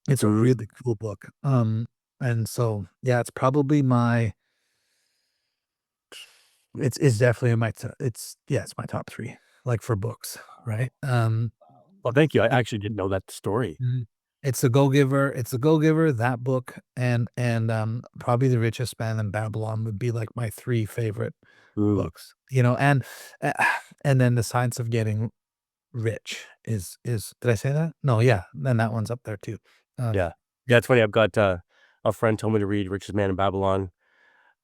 It's a Mm. really cool book. And so, yeah, it's probably my it's definitely in my to it's yeah, it's my top 3, like, for books, right? Well, thank you. I It actually didn't know that story. mhm. It's The Go-Giver, that book, and probably The Richest Man in Babylon would be, like, my 3 favorite Mm, books, uh, and then The Science of Getting Rich is did I say that? No, yeah, then that one's up there too. Um, yeah. Yeah, it's funny. I've got, a friend told me to read Richest Man in Babylon,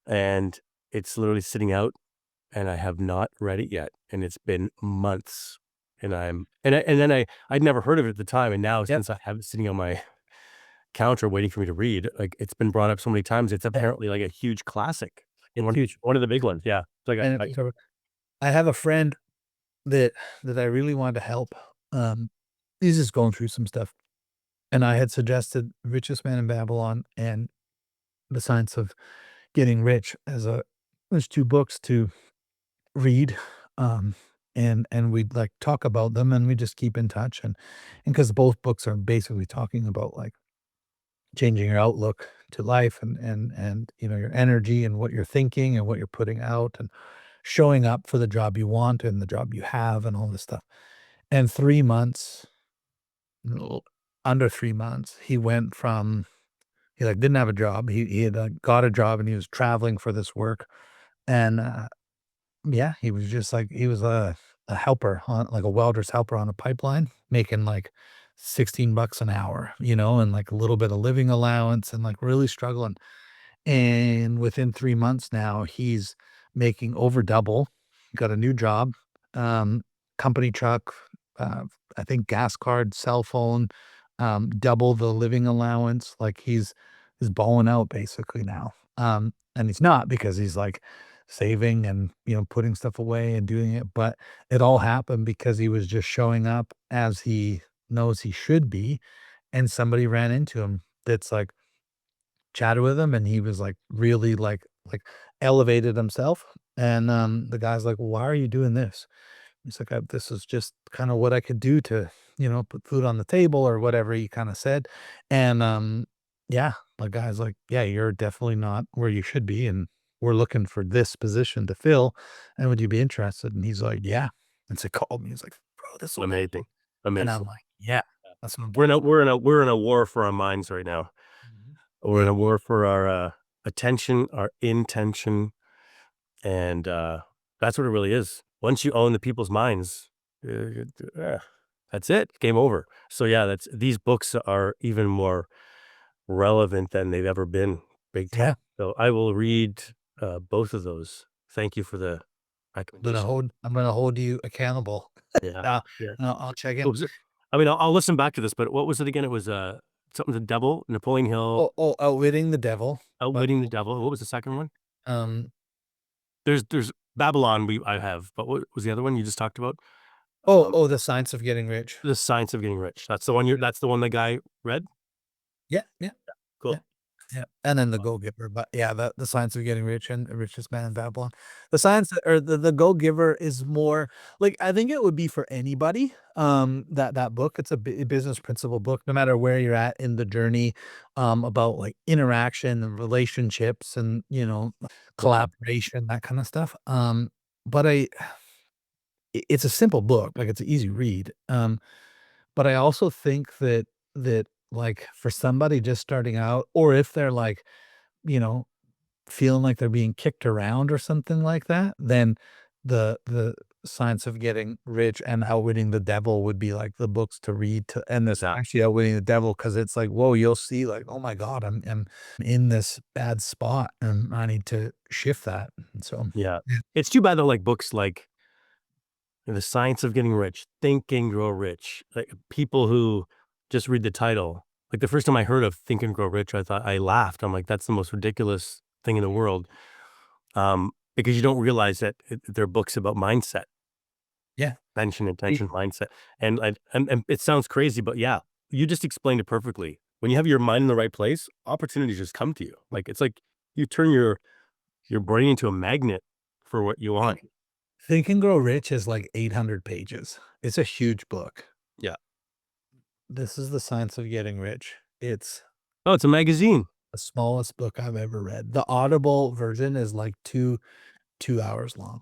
and it's literally sitting out, and I have not read it yet, and it's been months, and then I'd never heard of it at the time, and now yep, since I have it sitting on my counter waiting for me to read, like, it's been brought up so many times, it's eh, apparently, like, a huge classic. it's huge, One of the big ones, yeah. It's like and I so I have a friend that I really wanted to help. He's just going through some stuff, and I had suggested Richest Man in Babylon and The Science of Getting Rich as 2 books to read, and we'd, like, talk about them, and we just keep in touch, and because both books are basically talking about, like, changing your outlook to life and your energy and what you're thinking and what you're putting out and showing up for the job you want and the job you have and all this stuff. And 3 months, l under 3 months, he went from he, like, didn't have a job. He had, got a job and he was traveling for this work, and, yeah, he was just like he was a helper on like a welder's helper on a pipeline, making like 16 bucks an hour, and like a little bit of living allowance and like really struggling. And within 3 months now, he's making over double, got a new job, um, company truck, uh, I think gas card, cell phone, double the living allowance, like, he's balling out basically now, and he's not because he's, like, saving and, putting stuff away and doing it, but it all happened because he was just showing up as he knows he should be, and somebody ran into him that's, like, chatted with him, and he was, like, really, like, elevated himself, and, the guy's like, "Why are you doing this?" He's like, this is just kinda what I could do to, put food on the table," or whatever he kinda said, and, yeah, the guy's like, "Yeah, you're definitely not where you should be, and we're looking for this position to fill, and would you be interested?" And he's like, "Yeah." And so he called me, he's like, "Bro, this will be," Amazing. and I'm Amazing. like, "Yeah, that's what I'm We're in talking." a we're in a we're in a war for our minds right now. Mhm. We're in a war for our, attention, our intention, and, that's what it really is. Once you own the people's minds, that's it, game over. So, yeah, that's these books are even more relevant than they've ever been, big time. Yeah, So, I will read, both of those. Thank you for the recommendation. I'm gonna hold you accountable. Yeah, Uh, yeah. I'll check in. What was it? I mean, I'll listen back to this, but what was it again? It was, something the devil, Napoleon Hill, Oh, Outwitting the Devil, but, Outwitting the Devil. What was the second one? um There's Babylon I have, but what was the other one you just talked about? Um, The Science of Getting Rich. The Science of Getting Rich. That's the one the guy read? Yeah, yeah, yeah, Cool. yeah, and then The Go-Giver, but yeah, The Science of Getting Rich and The Richest Man in Babylon. The science or the Go-Giver is more like, I think it would be for anybody, that book. It's a business principle book, no matter where you're at in the journey, about, like, interaction and relationships and, Okay. collaboration, that kinda stuff, but it's a simple book, like, it's an easy read, but I also think that, like, for somebody just starting out, or if they're, like, you know, feeling like they're being kicked around or something like that, then the Science of Getting Rich and Outwitting the Devil would be, like, the books to read to and this Yeah. actually Outwitting the Devil because it's like, whoa, you'll see, like, "Oh my god, I'm in this bad spot, and I need to shift that." And so, Yeah. yeah. It's too bad though, like, books like The Science of Getting Rich, Think and Grow Rich, like, people who just read the title. Like, the first time I heard of Think and Grow Rich, I laughed. I'm like, "That's the most ridiculous thing in the world." Because you don't realize that they're books about mindset, Yeah. attention, E intention, mindset, and it sounds crazy, but yeah, you just explained it perfectly. When you have your mind in the right place, opportunities just come to you. Like, it's like you turn your brain into a magnet for what you want. Think and Grow Rich is like 800 pages. It's a huge book. Yeah. This is The Science of Getting Rich. It's Oh, it's a magazine. the smallest book I've ever read. The Audible version is like 2 hours long.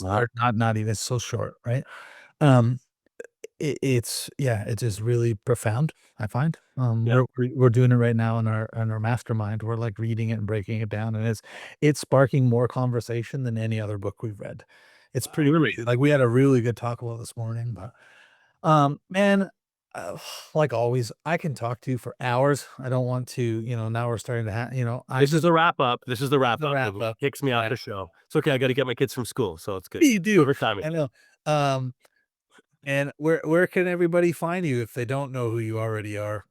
Wow. Or not even, it's so short, right? Um, it's yeah, it's just really profound, I find. Yeah. We're doing it right now in our mastermind. We're, like, reading it and breaking it down, and it's sparking more conversation than any other book we've read. It's Wow. pretty crazy. Like, we had a really good talk about it this morning, but man, like always, I can talk to you for hours. I don't want to, now we're starting to I This is the wrap up. This is the wrap the up. wrap It up. kicks me off Yeah. the show. It's okay. I got to get my kids from school, so it's good. You do. Perfect timing. I know. Um, and where can everybody find you if they don't know who you already are?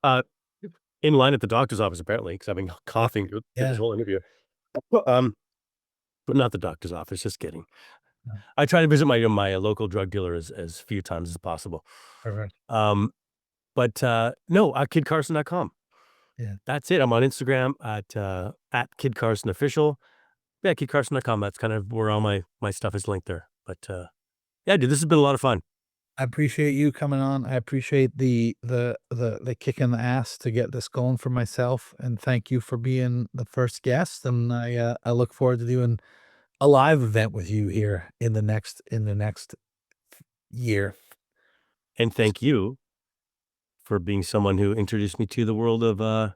Uh, in line at the doctor's office apparently because I've been coughing through this Yeah. whole interview. Well, but not the doctor's office. Just kidding. No, I try to visit my local drug dealer as few times as possible. perfect. Um, but no, kidcarson.com. Yeah. That's it. I'm on Instagram at kidcarsonofficial. Yeah, kidcarson.com. That's kind of where all my stuff is linked there. But yeah, dude, this has been a lot of fun. I appreciate you coming on. I appreciate the kick in the ass to get this going for myself, and thank you for being the first guest. And I look forward to doing a live event with you here in the next year. And thank you for being someone who introduced me to the world of,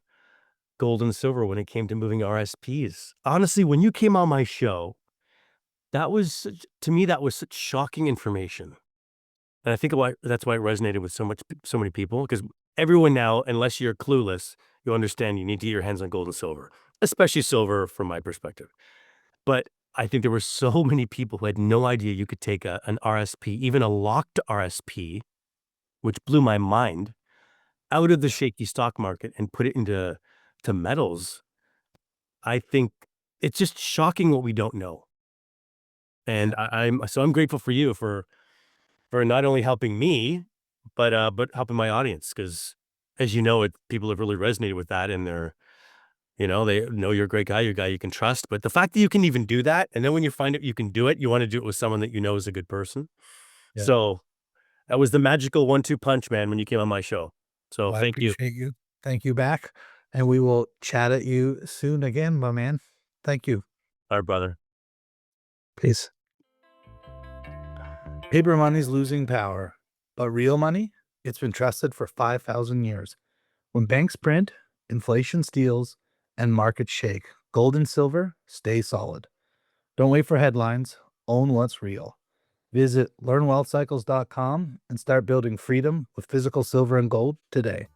gold and silver when it came to moving RSPs. Honestly, when you came on my show, that was such to me, that was such shocking information. And I think why that's why it resonated with so many people, because everyone now, unless you're clueless, you understand you need to get your hands on gold and silver, especially silver from my perspective. But I think there were so many people who had no idea you could take an RSP, even a locked RSP, which blew my mind, out of the shaky stock market and put it into metals. I think it's just shocking what we don't know. Yeah, And I'm grateful for you for not only helping me, but helping my audience. Because as you know, people have really resonated with that, and they know you're a great guy, you're a guy you can trust, but the fact that you can even do that, and then when you find out you can do it, you wanna do it with someone that you know is a good person. yeah. So, that was the magical one-two punch, man, when you came on my show. So, Well, I thank you. appreciate you. Thank you back, and we will chat at you soon again, my man. Thank you. Our brother. Peace. Paper money's losing power, but real money, it's been trusted for 5,000 years. When banks print, inflation steals, and markets shake, gold and silver stay solid. Don't wait for headlines, own what's real. Visit learnwealthcycles.com and start building freedom with physical silver and gold today.